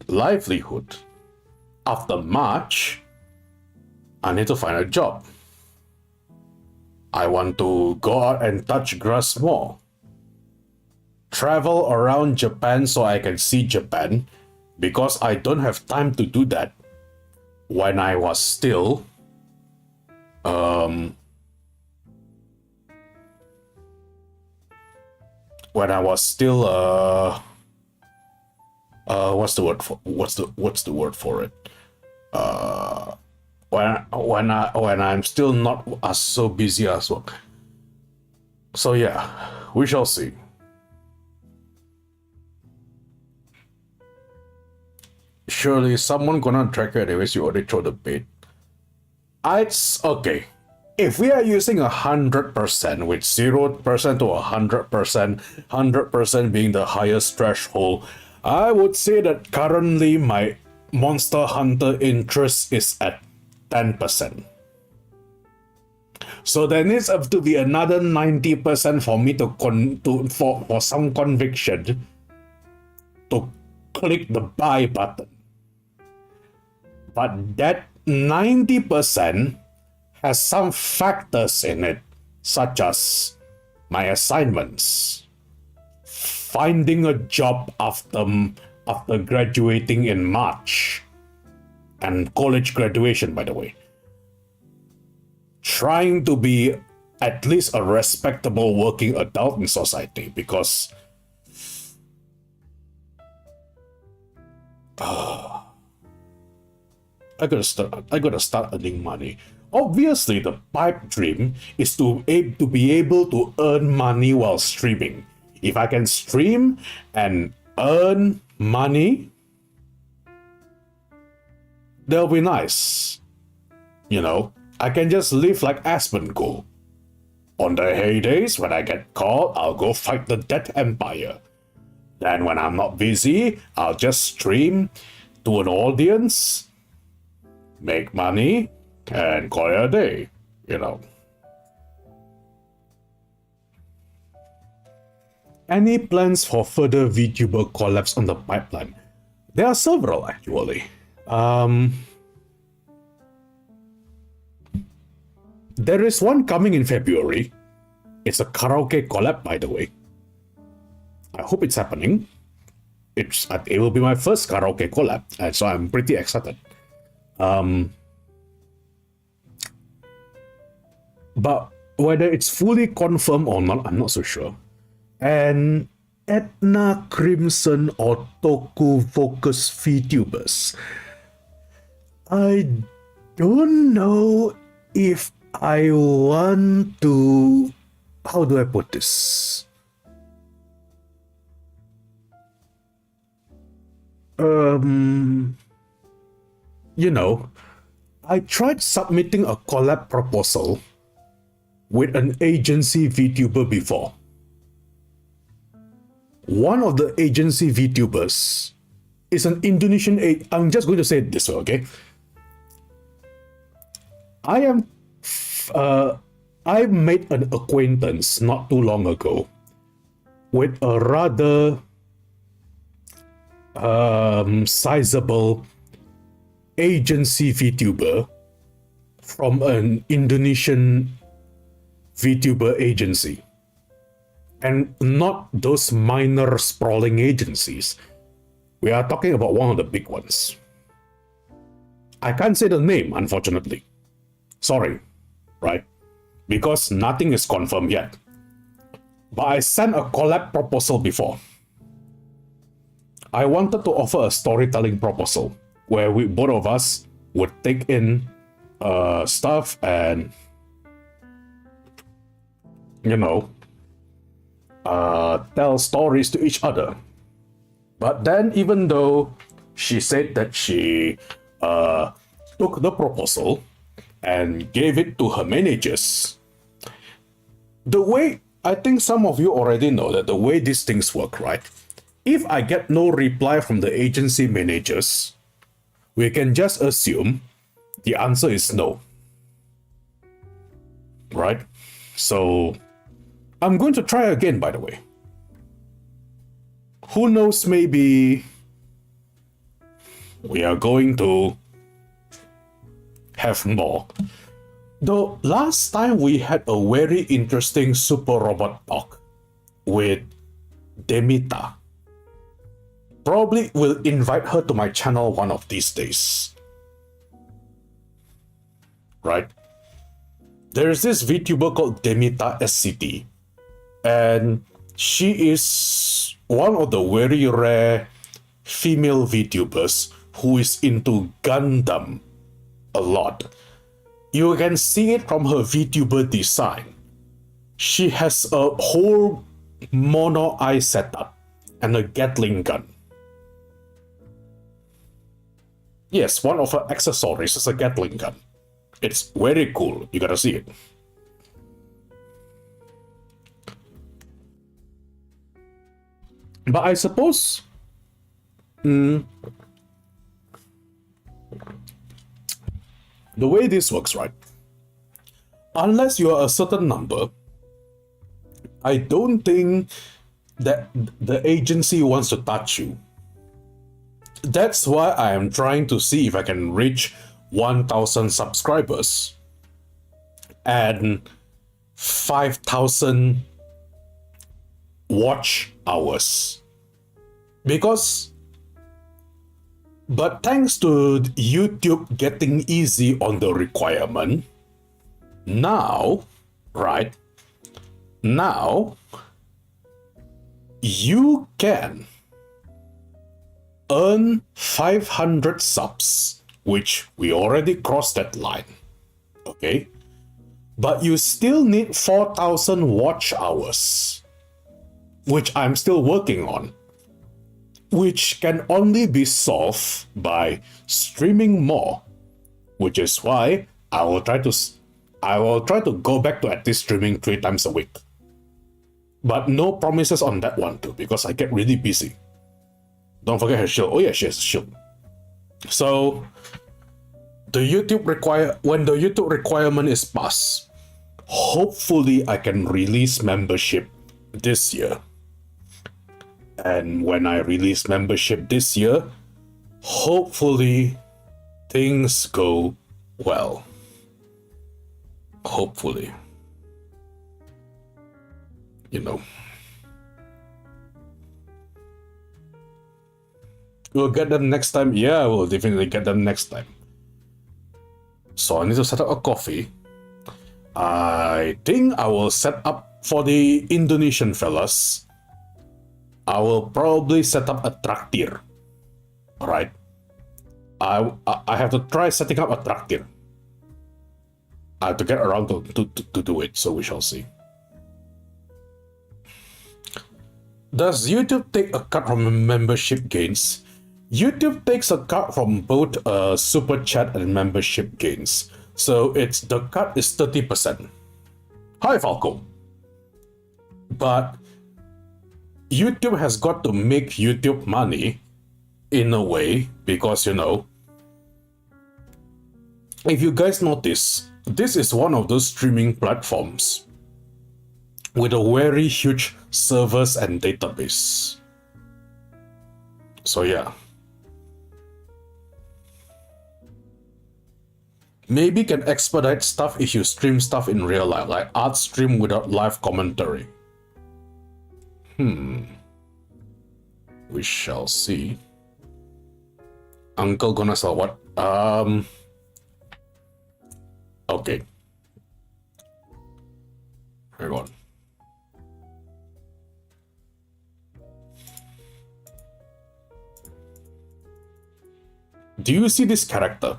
livelihood. After March, I need to find a job. I want to go out and touch grass more. Travel around Japan so I can see Japan, because I don't have time to do that when I was still when I was still what's the word for it? When I'm still not as so busy as work. So yeah, we shall see. Surely someone gonna track it anyways, you already throw the bait. It's okay. If we are using 100%, with 0% to 100%, 100% being the highest threshold, I would say that currently my Monster Hunter interest is at 10%. So there needs to be another 90% for me for some conviction to click the buy button. But that 90% has some factors in it, such as my assignments, finding a job after graduating in March, and college graduation, by the way, trying to be at least a respectable working adult in society, because I gotta start earning money. Obviously, the pipe dream is to be able to earn money while streaming. If I can stream and earn money, that'll be nice. You know, I can just live like Aspen go. On the heydays, when I get called, I'll go fight the Dead Empire. Then when I'm not busy, I'll just stream to an audience, make money, and call it a day, you know. Any plans for further VTuber collabs on the pipeline? There are several, actually. There is one coming in February. It's a karaoke collab, by the way. I hope it's happening. It will be my first karaoke collab, and so I'm pretty excited. But whether it's fully confirmed or not, I'm not so sure. And Etna Crimson or Toku Focus VTubers. I don't know if I want to... How do I put this? You know, I tried submitting a collab proposal with an agency VTuber before. One of the agency VTubers is an Indonesian... I'm just going to say it this way, okay? I made an acquaintance not too long ago with a rather sizable agency VTuber from an Indonesian VTuber agency. And not those minor sprawling agencies. We are talking about one of the big ones. I can't say the name, unfortunately. Sorry, right? Because nothing is confirmed yet. But I sent a collab proposal before. I wanted to offer a storytelling proposal where both of us would take in stuff and, you know, tell stories to each other. But then, even though she said that she took the proposal and gave it to her managers, the way, I think some of you already know that the way these things work, right? If I get no reply from the agency managers, we can just assume the answer is no. Right? So, I'm going to try again, by the way. Who knows, maybe we are going to have more. Though last time we had a very interesting super robot talk with Demita. Probably will invite her to my channel one of these days. Right? There's this VTuber called Demita SCT. And She is one of the very rare female VTubers who is into Gundam a lot. You can see it from her VTuber design. She has a whole mono eye setup and a Gatling gun. Yes, one of her accessories is a Gatling gun. It's very cool. You gotta see it. But I suppose the way this works, right? Unless you are a certain number, I don't think that the agency wants to touch you. That's why I am trying to see if I can reach 1,000 subscribers and 5,000 watch hours. But thanks to YouTube getting easy on the requirement, now, right, now, you can earn 500 subs, which we already crossed that line, okay? But you still need 4,000 watch hours, which I'm still working on, which can only be solved by streaming more, which is why I will try to go back to at least streaming 3 times a week. But no promises on that one too, because I get really busy. Don't forget her shield. Oh yeah, she has a shield. So when the YouTube requirement is passed, hopefully I can release membership this year. And when I release membership this year, hopefully things go well. Hopefully. You know. We'll get them next time. Yeah, we'll definitely get them next time. So I need to set up a coffee. I think I will set up for the Indonesian fellas. I will probably set up a traktir. Alright. I have to try setting up a traktir. I have to get around to do it, so we shall see. Does YouTube take a cut from membership gains? YouTube takes a cut from both super chat and membership gains. So the cut is 30%. Hi Falco. But YouTube has got to make YouTube money in a way because, you know, if you guys notice, this is one of those streaming platforms with a very huge servers and database. So yeah. Maybe can expedite stuff if you stream stuff in real life, like art stream without live commentary. We shall see. Uncle gonna sell what? Okay. Hang on. Do you see this character?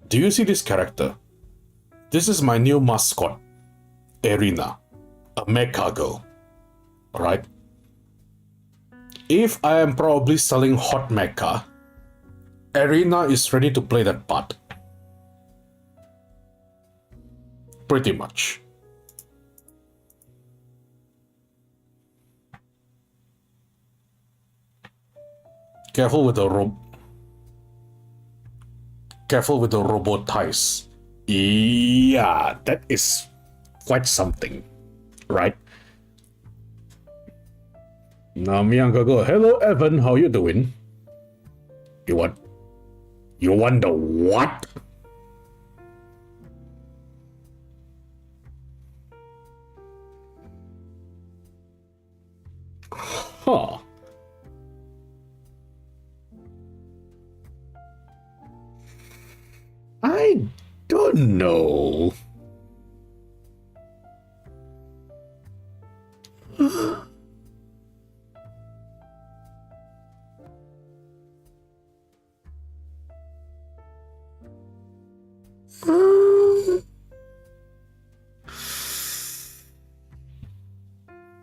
Do you see this character? This is my new mascot, Erina, a mecha girl. Alright? If I am probably selling hot mecha, Erina is ready to play that part. Pretty much. Careful with the robot ties. Yeah, that is quite something, right? Now me and go, hello Evan, how you doing? You want the what? Huh. I don't know.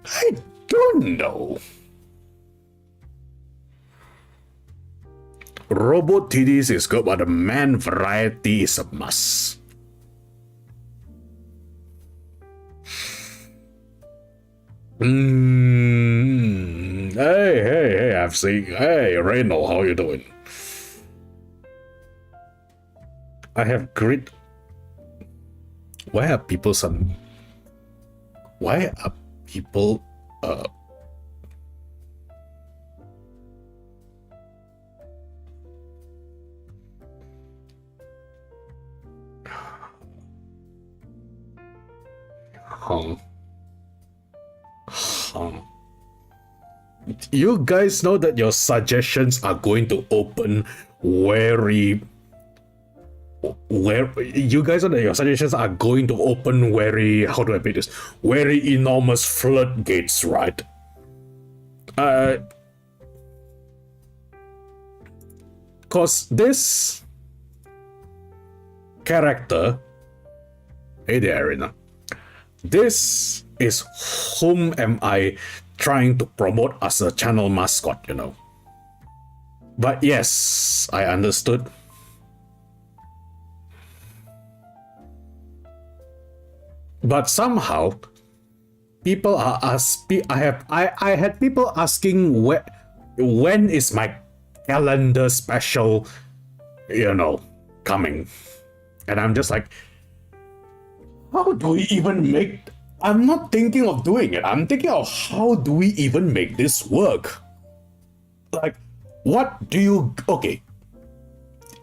I don't know. Robot titties is good, but the man variety is a must. Hey, I've seen. Hey, Reynold, how you doing? I have great. Why are people some? Why are people? You guys know that your suggestions are going to open very how do I put this, very enormous floodgates, right? Cause this character, hey there, Arena. This is whom am I trying to promote as a channel mascot, you know. But yes, I understood. But somehow, people are I had people asking when is my calendar special, you know, coming, and I'm just like, how do we even make? I'm not thinking of doing it. I'm thinking of how do we even make this work? Like, what do you? Okay,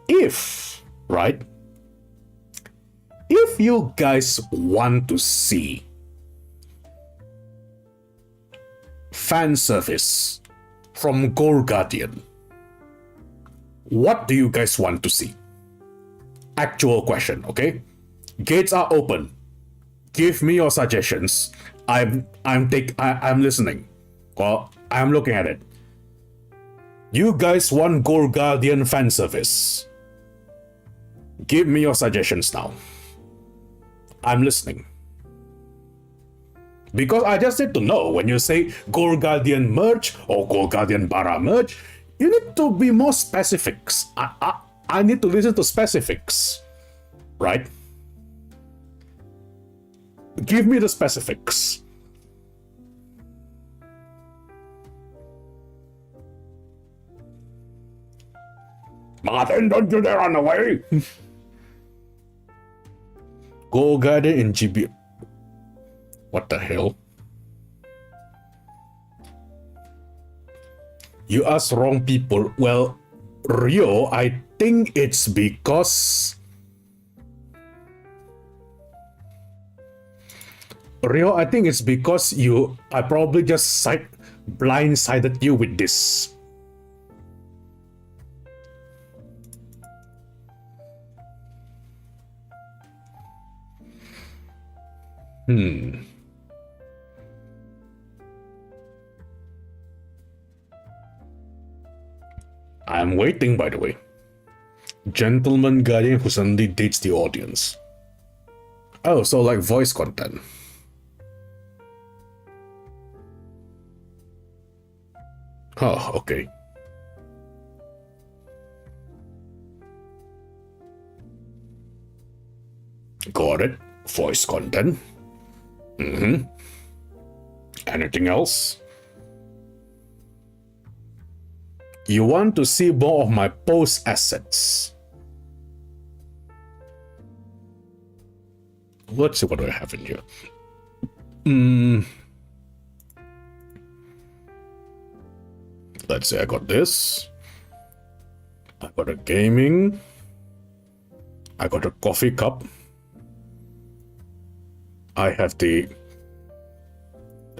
if right. If you guys want to see fan service from Gore Guardian, what do you guys want to see? Actual question, okay? Gates are open. Give me your suggestions. I'm listening. Well, I'm looking at it. You guys want Gore Guardian fan service? Give me your suggestions now. I'm listening. Because I just need to know when you say Gore Guardian merch or Gore Guardian Bara merch, you need to be more specifics. I need to listen to specifics, right? Give me the specifics. Martin, don't you dare run away! Go Guardian in GB. What the hell? You asked wrong people. Well, Rio, I think it's because... Rio, I think it's because I probably just blindsided you with this. I'm waiting, by the way. Gentleman Guardian who suddenly dates the audience. Oh, so like voice content. Oh, okay. Got it. Voice content. Anything else? You want to see more of my post assets? Let's see what do I have in here. Let's say I got this. I got a gaming. I got a coffee cup. I have the...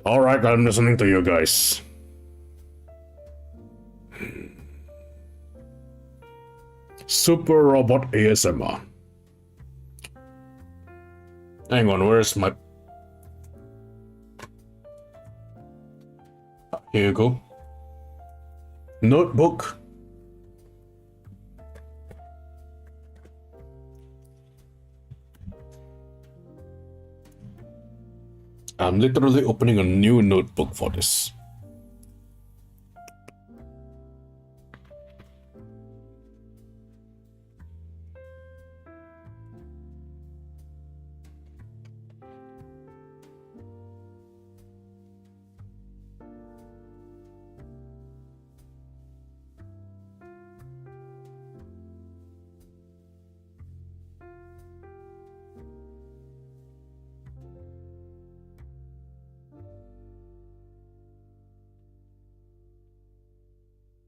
Alright, I'm listening to you guys. Super Robot ASMR. Hang on, where's my... Here you go. Notebook. I'm literally opening a new notebook for this.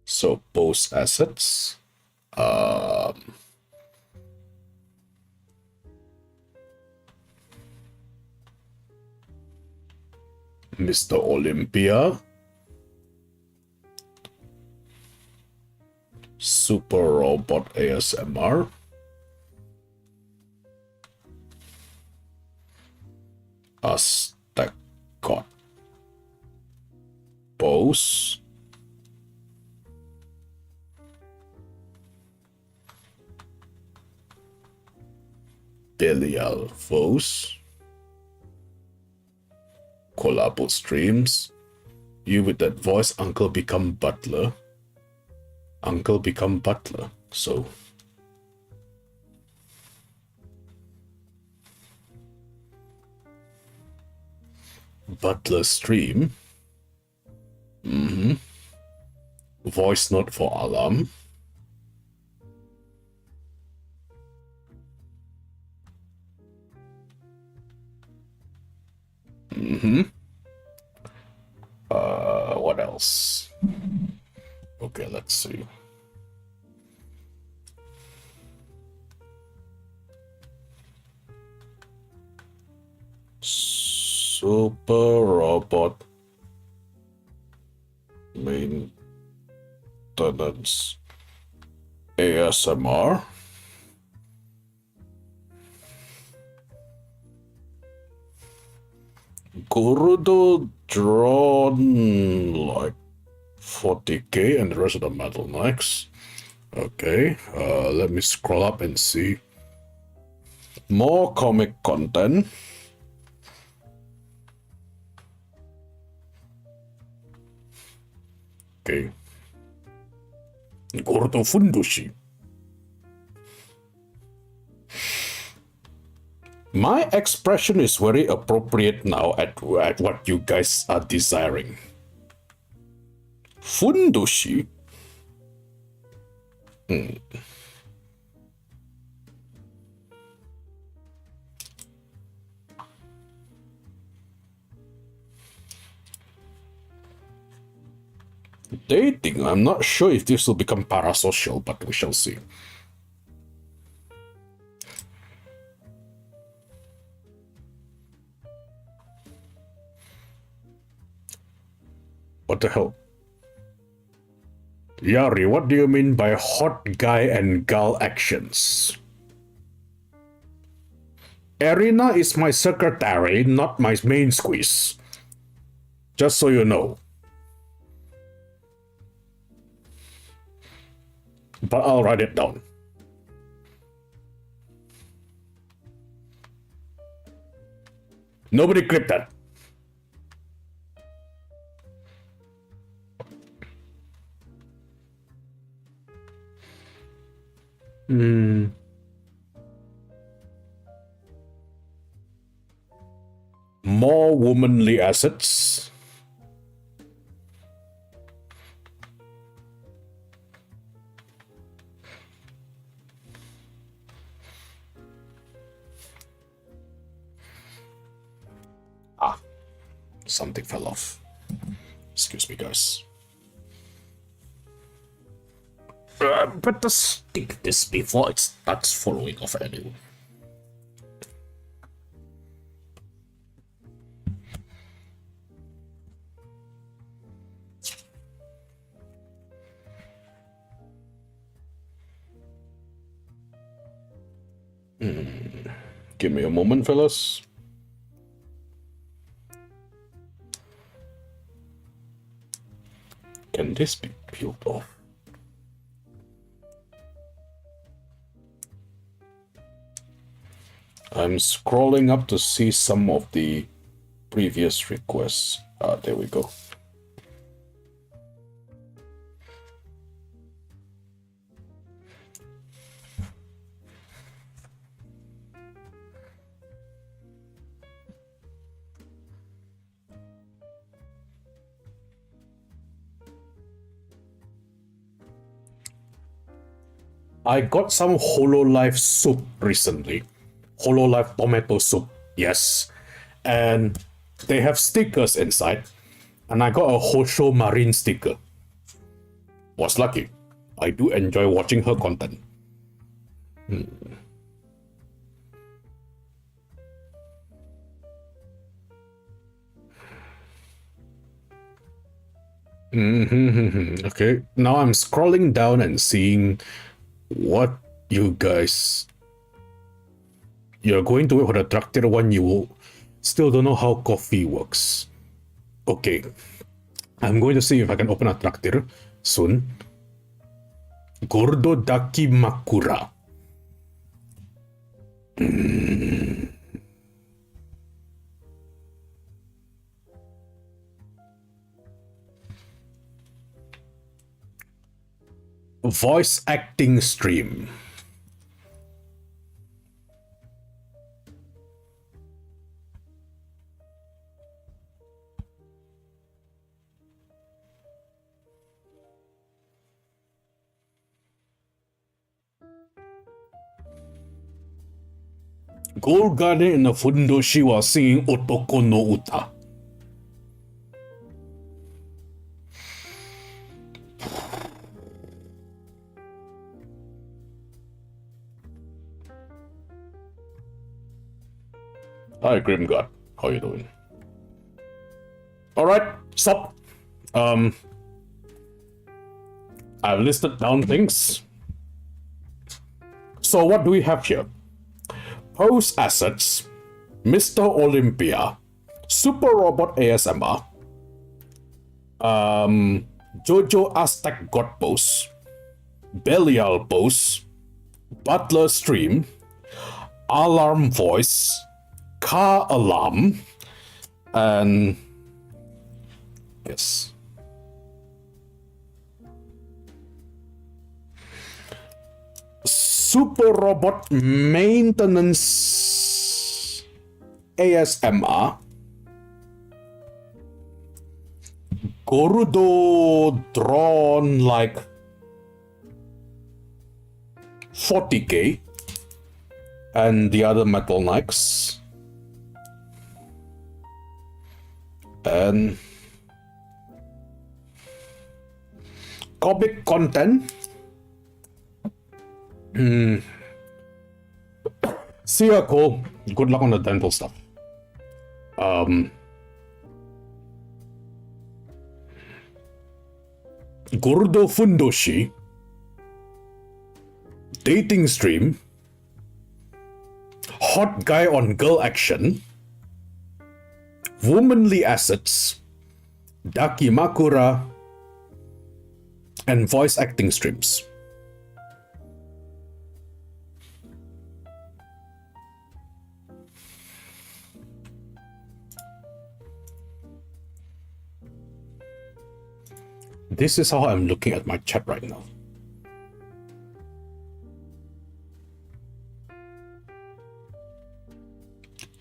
So post assets. Mr. Olympia. Super Robot ASMR. Aztec God. Pose. Belial Foes. Collabo streams. You with that voice, Uncle become butler. Uncle become butler. So butler stream. Voice note for alarm. What else? Okay, let's see. Super Robot Maintenance ASMR. Kurudo drawn like 40k and the rest of the metal knights. Okay, let me scroll up and see. More comic content. Okay. Gordo Fundushi. My expression is very appropriate now at what you guys are desiring. Fundushi? Dating, I'm not sure if this will become parasocial, but we shall see. What the hell? Yari, what do you mean by hot guy and gal actions? Erina is my secretary, not my main squeeze. Just so you know. But I'll write it down. Nobody clip that. More womanly assets. Something fell off. Excuse me, guys. Better stick this before it starts falling off anyway. Give me a moment, fellas. Can this be peeled off? I'm scrolling up to see some of the previous requests. There we go. I got some Hololive soup recently. Hololive tomato soup, yes. And they have stickers inside. And I got a Hosho Marine sticker. Was lucky. I do enjoy watching her content. Okay, now I'm scrolling down and seeing what you guys... You're going to wait for the tractor one, you will still don't know how coffee works. Okay, I'm going to see if I can open a tractor soon. Gordo daki makura. Voice acting stream. Gold Garden in the Fundoshi was singing Otoko no Uta. Hi, Grim God. How you doing? Alright, stop. I've listed down things. So what do we have here? Pose assets, Mr. Olympia, Super Robot ASMR, Jojo Aztec God Pose, Belial Pose, Butler Stream, Alarm Voice, Car Alarm, and yes. Super Robot Maintenance ASMR, Gorudo drawn like 40k, and the other Metal Knights, and comic content. See ya, Cole. Good luck on the dental stuff. Gordo Fundoshi, dating stream, hot guy on girl action, womanly assets, Daki Makura, and voice acting streams. This is how I'm looking at my chat right now.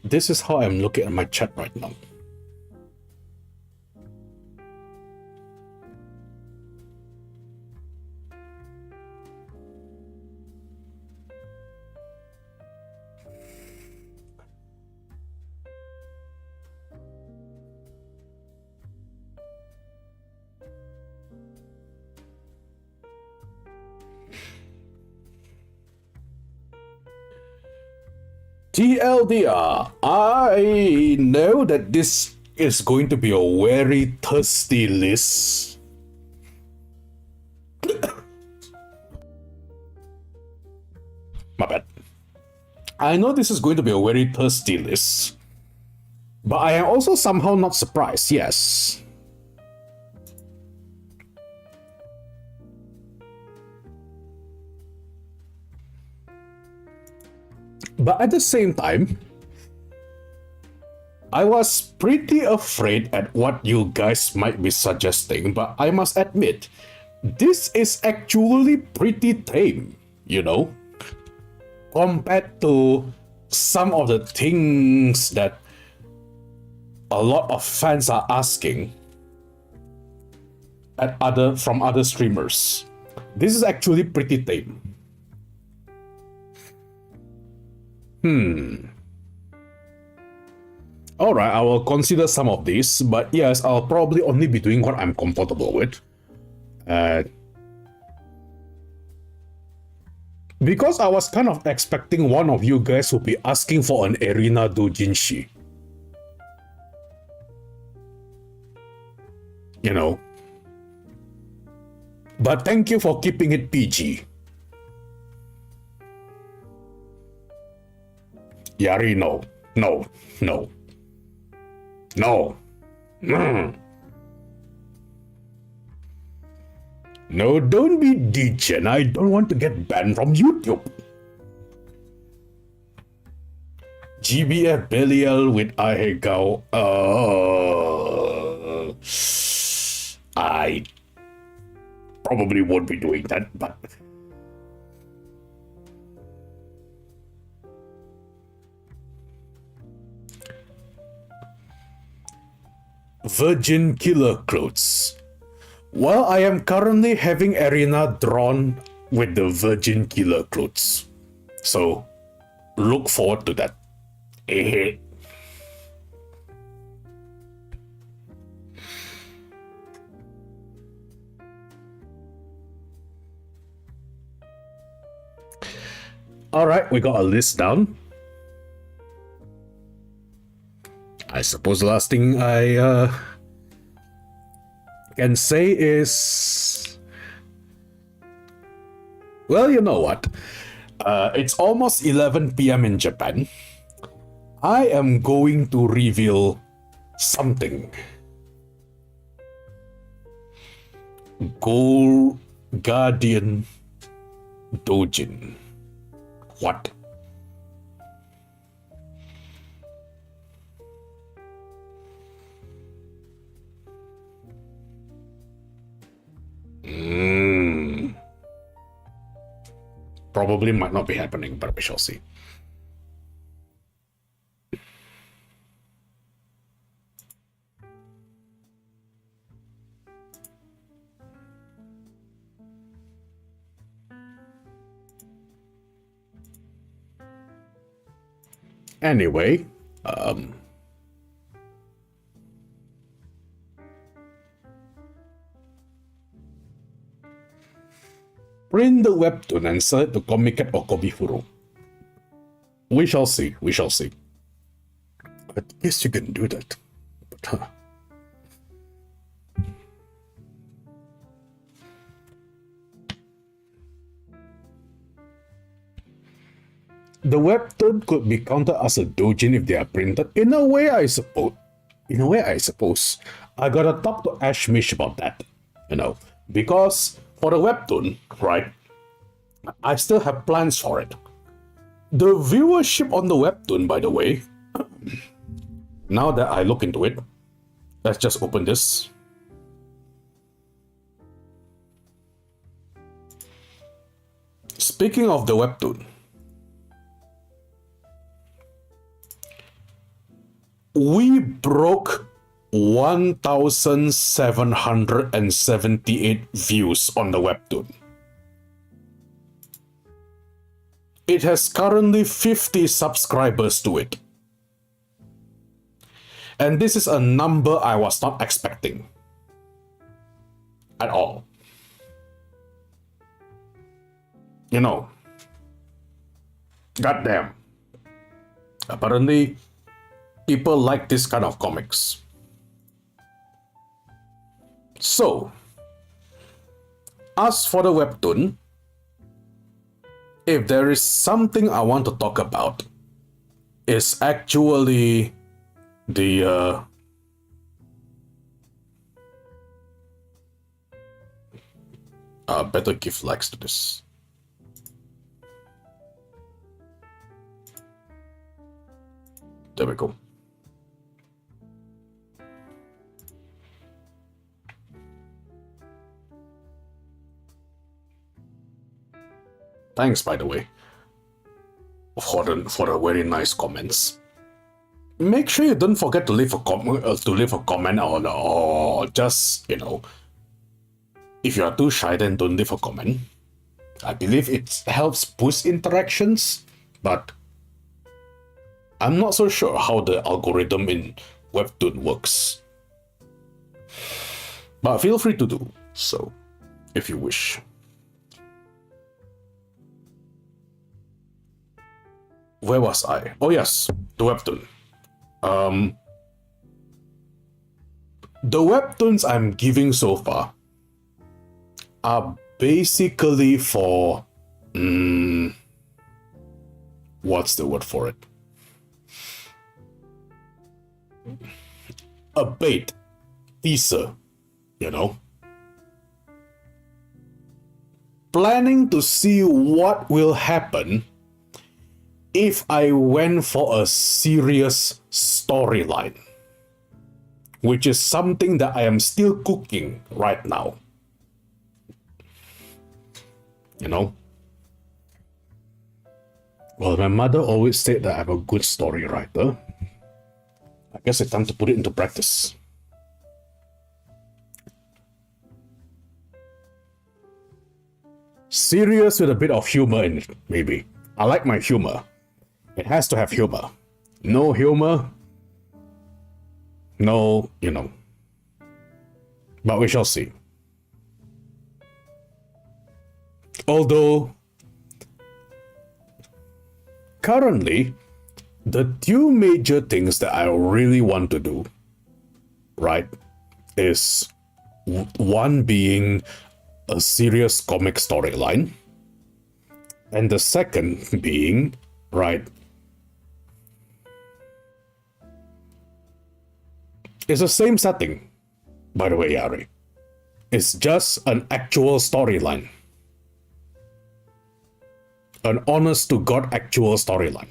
This is how I'm looking at my chat right now. TLDR, I know that this is going to be a very thirsty list. My bad. I know this is going to be a very thirsty list, but I am also somehow not surprised, yes. But at the same time, I was pretty afraid at what you guys might be suggesting, but I must admit, this is actually pretty tame, you know, compared to some of the things that a lot of fans are asking from other streamers. This is actually pretty tame. Alright, I will consider some of these, but yes, I'll probably only be doing what I'm comfortable with. Because I was kind of expecting one of you guys would be asking for an arena doujinshi. You know. But thank you for keeping it PG. Yari, no. No. No. No. No, don't be degen. I don't want to get banned from YouTube. GBF Belial with Ahegao. I probably won't be doing that, but... Virgin Killer Clothes. Well, I am currently having arena drawn with the Virgin Killer Clothes. So, look forward to that. Alright, we got a list down. I suppose the last thing I can say is... Well, you know what? It's almost 11 p.m. in Japan. I am going to reveal something. Guardian Dojin. What? Probably might not be happening, but we shall see. Anyway, print the webtoon and sell it to Comiket or Kobifuro. We shall see, we shall see. I guess you can do that. But, The webtoon could be counted as a doujin if they are printed. In a way, I suppose. I gotta talk to Ashmish about that. You know, because for the webtoon, right, I still have plans for it. The viewership on the webtoon, by the way, now that I look into it, let's just open this. Speaking of the webtoon, we broke 1,778 views on the webtoon. It has currently 50 subscribers to it. And this is a number I was not expecting. At all. You know. Goddamn. Apparently, people like this kind of comics. So, as for the webtoon, if there is something I want to talk about, is actually the better give likes to this. There we go. Thanks, by the way, for the very nice comments. Make sure you don't forget to leave a comment or just, you know, if you are too shy, then don't leave a comment. I believe it helps boost interactions, but I'm not so sure how the algorithm in Webtoon works. But feel free to do so if you wish. Where was I? Oh yes, the Webtoon. The Webtoons I'm giving so far are basically for... what's the word for it? A bait. Teaser. You know? Planning to see what will happen if I went for a serious storyline, which is something that I am still cooking right now. You know? Well, my mother always said that I'm a good story writer. I guess it's time to put it into practice. Serious with a bit of humor in it, maybe. I like my humor. It has to have humor. No humor, no, you know. But we shall see. Although, currently, the two major things that I really want to do, right, is one being a serious comic storyline, and the second being, right, it's the same setting, by the way, Yari. It's just an actual storyline. An honest-to-God actual storyline.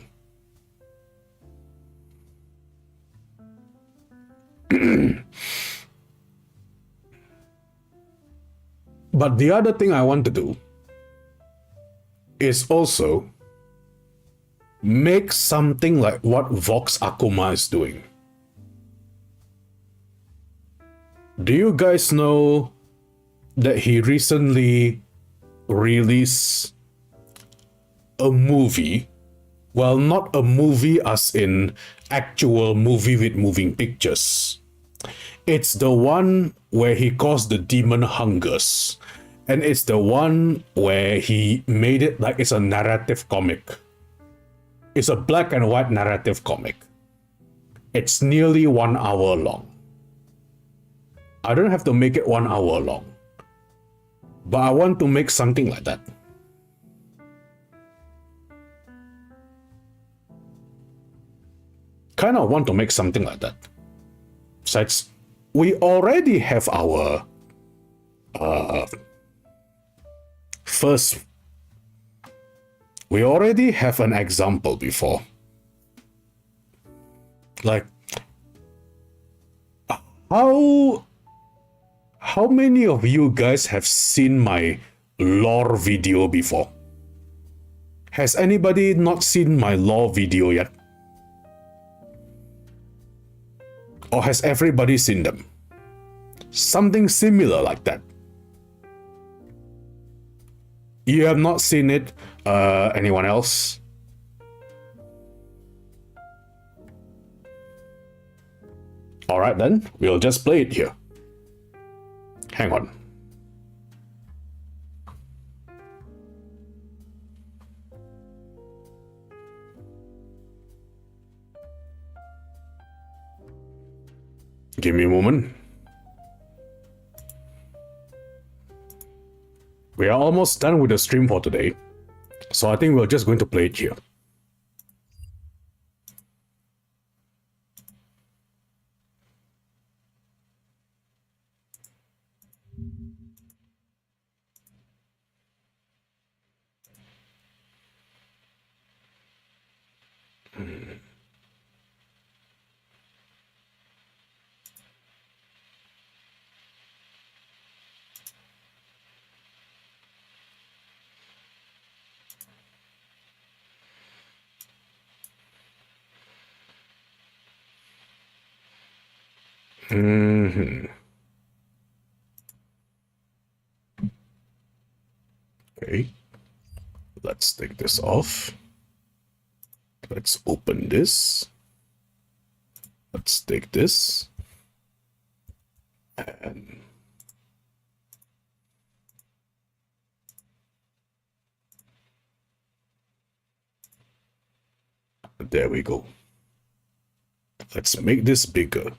But the other thing I want to do is also make something like what Vox Akuma is doing. Do you guys know that he recently released a movie? Well, not a movie as in actual movie with moving pictures. It's the one where he caused the demon hungers. And it's the one where he made it like it's a narrative comic. It's a black and white narrative comic. It's nearly 1 hour long. I don't have to make it 1 hour long. But I want to make something like that. Kind of want to make something like that. Besides, we already have our first. We already have an example before. Like, how many of you guys have seen my lore video before? Has anybody not seen my lore video yet? Or has everybody seen them? Something similar like that. You have not seen it? Anyone else? Alright then, we'll just play it here. Hang on. Give me a moment. We are almost done with the stream for today, so I think we're just going to play it here. Mm-hmm. Okay. Let's take this off. Let's open this. Let's take this. And there we go. Let's make this bigger.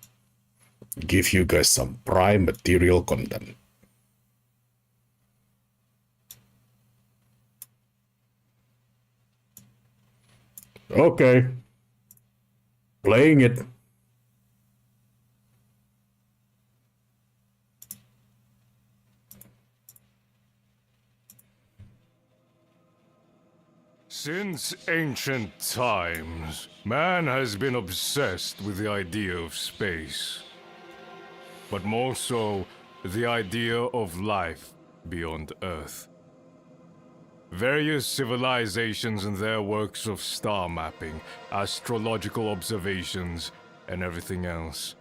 Give you guys some prime material content. Okay. Playing it. Since ancient times, man has been obsessed with the idea of space. But more so, the idea of life beyond Earth. Various civilizations and their works of star mapping, astrological observations, and everything else.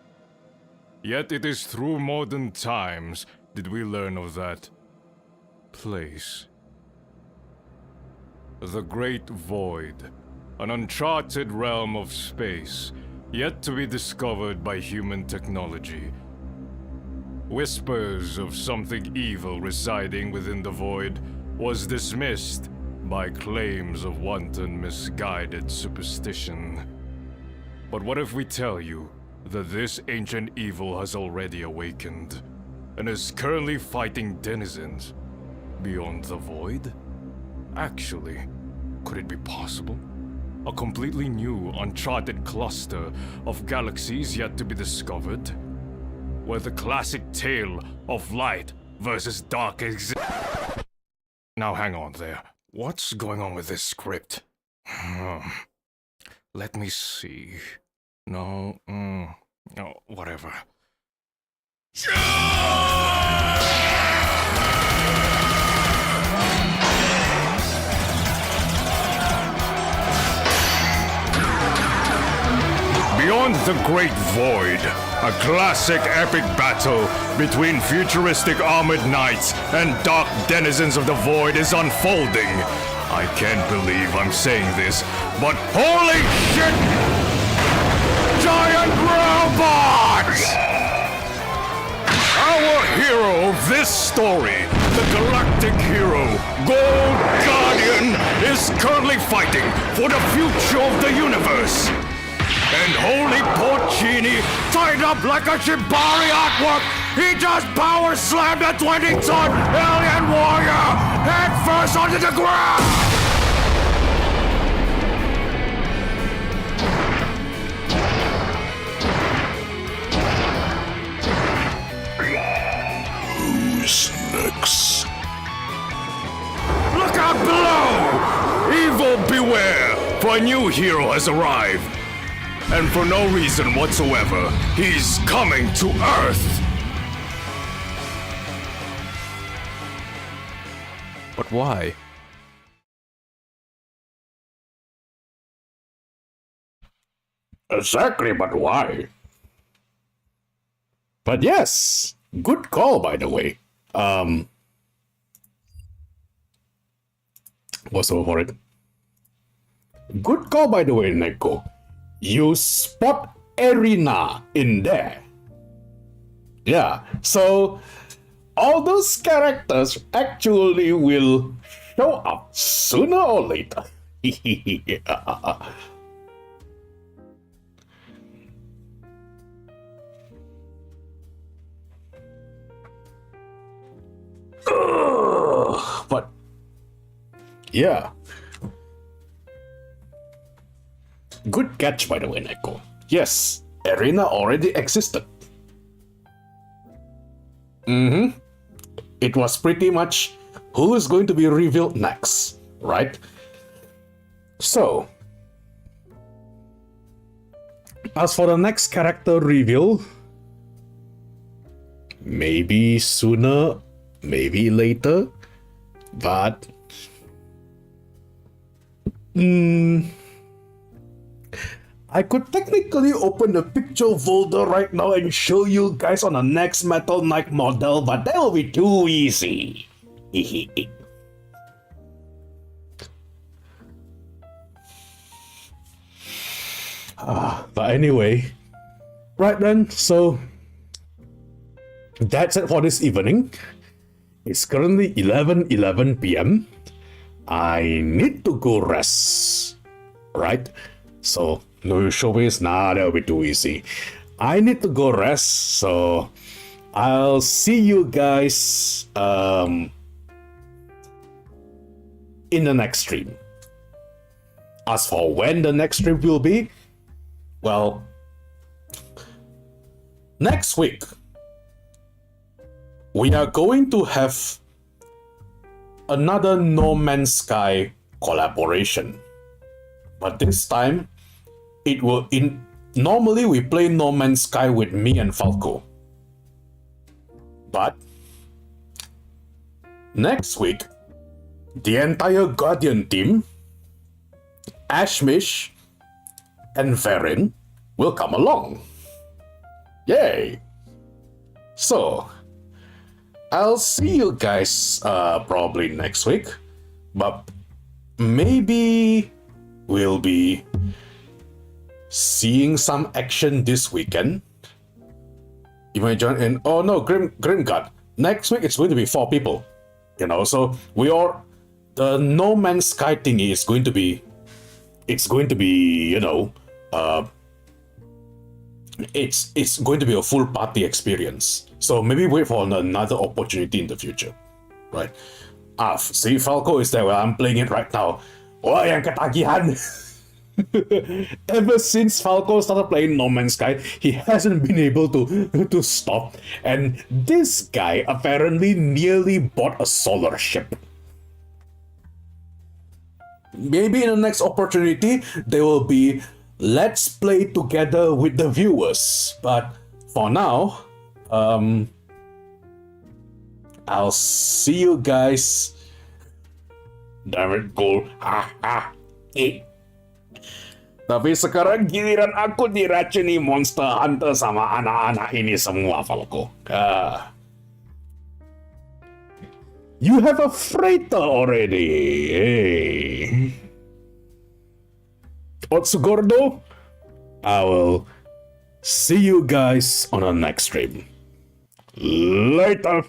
Yet it is through modern times did we learn of that place. The Great Void, an uncharted realm of space, yet to be discovered by human technology. Whispers of something evil residing within the void was dismissed by claims of wanton misguided superstition. But what if we tell you that this ancient evil has already awakened, and is currently fighting denizens beyond the void? Actually, could it be possible? A completely new, uncharted cluster of galaxies yet to be discovered? Where the classic tale of light versus dark exists. Now hang on there. What's going on with this script? Let me see. No, whatever. Beyond the Great Void, a classic epic battle between futuristic armored knights and dark denizens of the void is unfolding. I can't believe I'm saying this, but holy shit! Giant robots! Our hero of this story, the Galactic Hero, Gold Guardian, is currently fighting for the future of the universe. And holy Porcini, tied up like a shibari artwork, he just power slammed a 20-ton alien warrior head first onto the ground! Who's next? Look out below! Evil beware, for a new hero has arrived. And for no reason whatsoever, he's coming to Earth! But why? Exactly, but why? But yes, good call, by the way. What's over for it? Good call, by the way, Neko. You spot Arena in there. Yeah, so all those characters actually will show up sooner or later. But yeah. Good catch, by the way, Neko. Yes, Arena already existed. It was pretty much who is going to be revealed next, right? So, as for the next character reveal, maybe sooner, maybe later, but I could technically open the picture folder right now and show you guys on the next Metal Knight model, but that will be too easy. But anyway, right then, so that's it for this evening. It's currently 11:11 p.m. I need to go rest, right? So no showbiz, nah, that'll be too easy. I need to go rest, so I'll see you guys in the next stream. As for when the next stream will be, well, next week we are going to have another No Man's Sky collaboration. But this time, it will normally we play No Man's Sky with me and Falco. But next week, the entire Guardian team, Ashmish and Verin, will come along. Yay! So, I'll see you guys probably next week, but maybe we'll be seeing some action this weekend. You might join in. Oh no, Grimgard. Next week it's going to be 4 people. So the No Man's Sky thingy is going to be. It's going to be, it's going to be a full party experience. So maybe wait for another opportunity in the future, right? See, Falco is there while I'm playing it right now. Wah, yang ketagihan. Ever since Falco started playing No Man's Sky, he hasn't been able to stop. And this guy apparently nearly bought a solar ship. Maybe in the next opportunity, there will be let's play together with the viewers. But for now, I'll see you guys. Damn it, goal. Tapi sekarang giliran aku diracuni Monster Hunter sama anak-anak ini semua, Falco. You have a freighter already. Hey. Otsugordo, I will see you guys on the next stream. Later.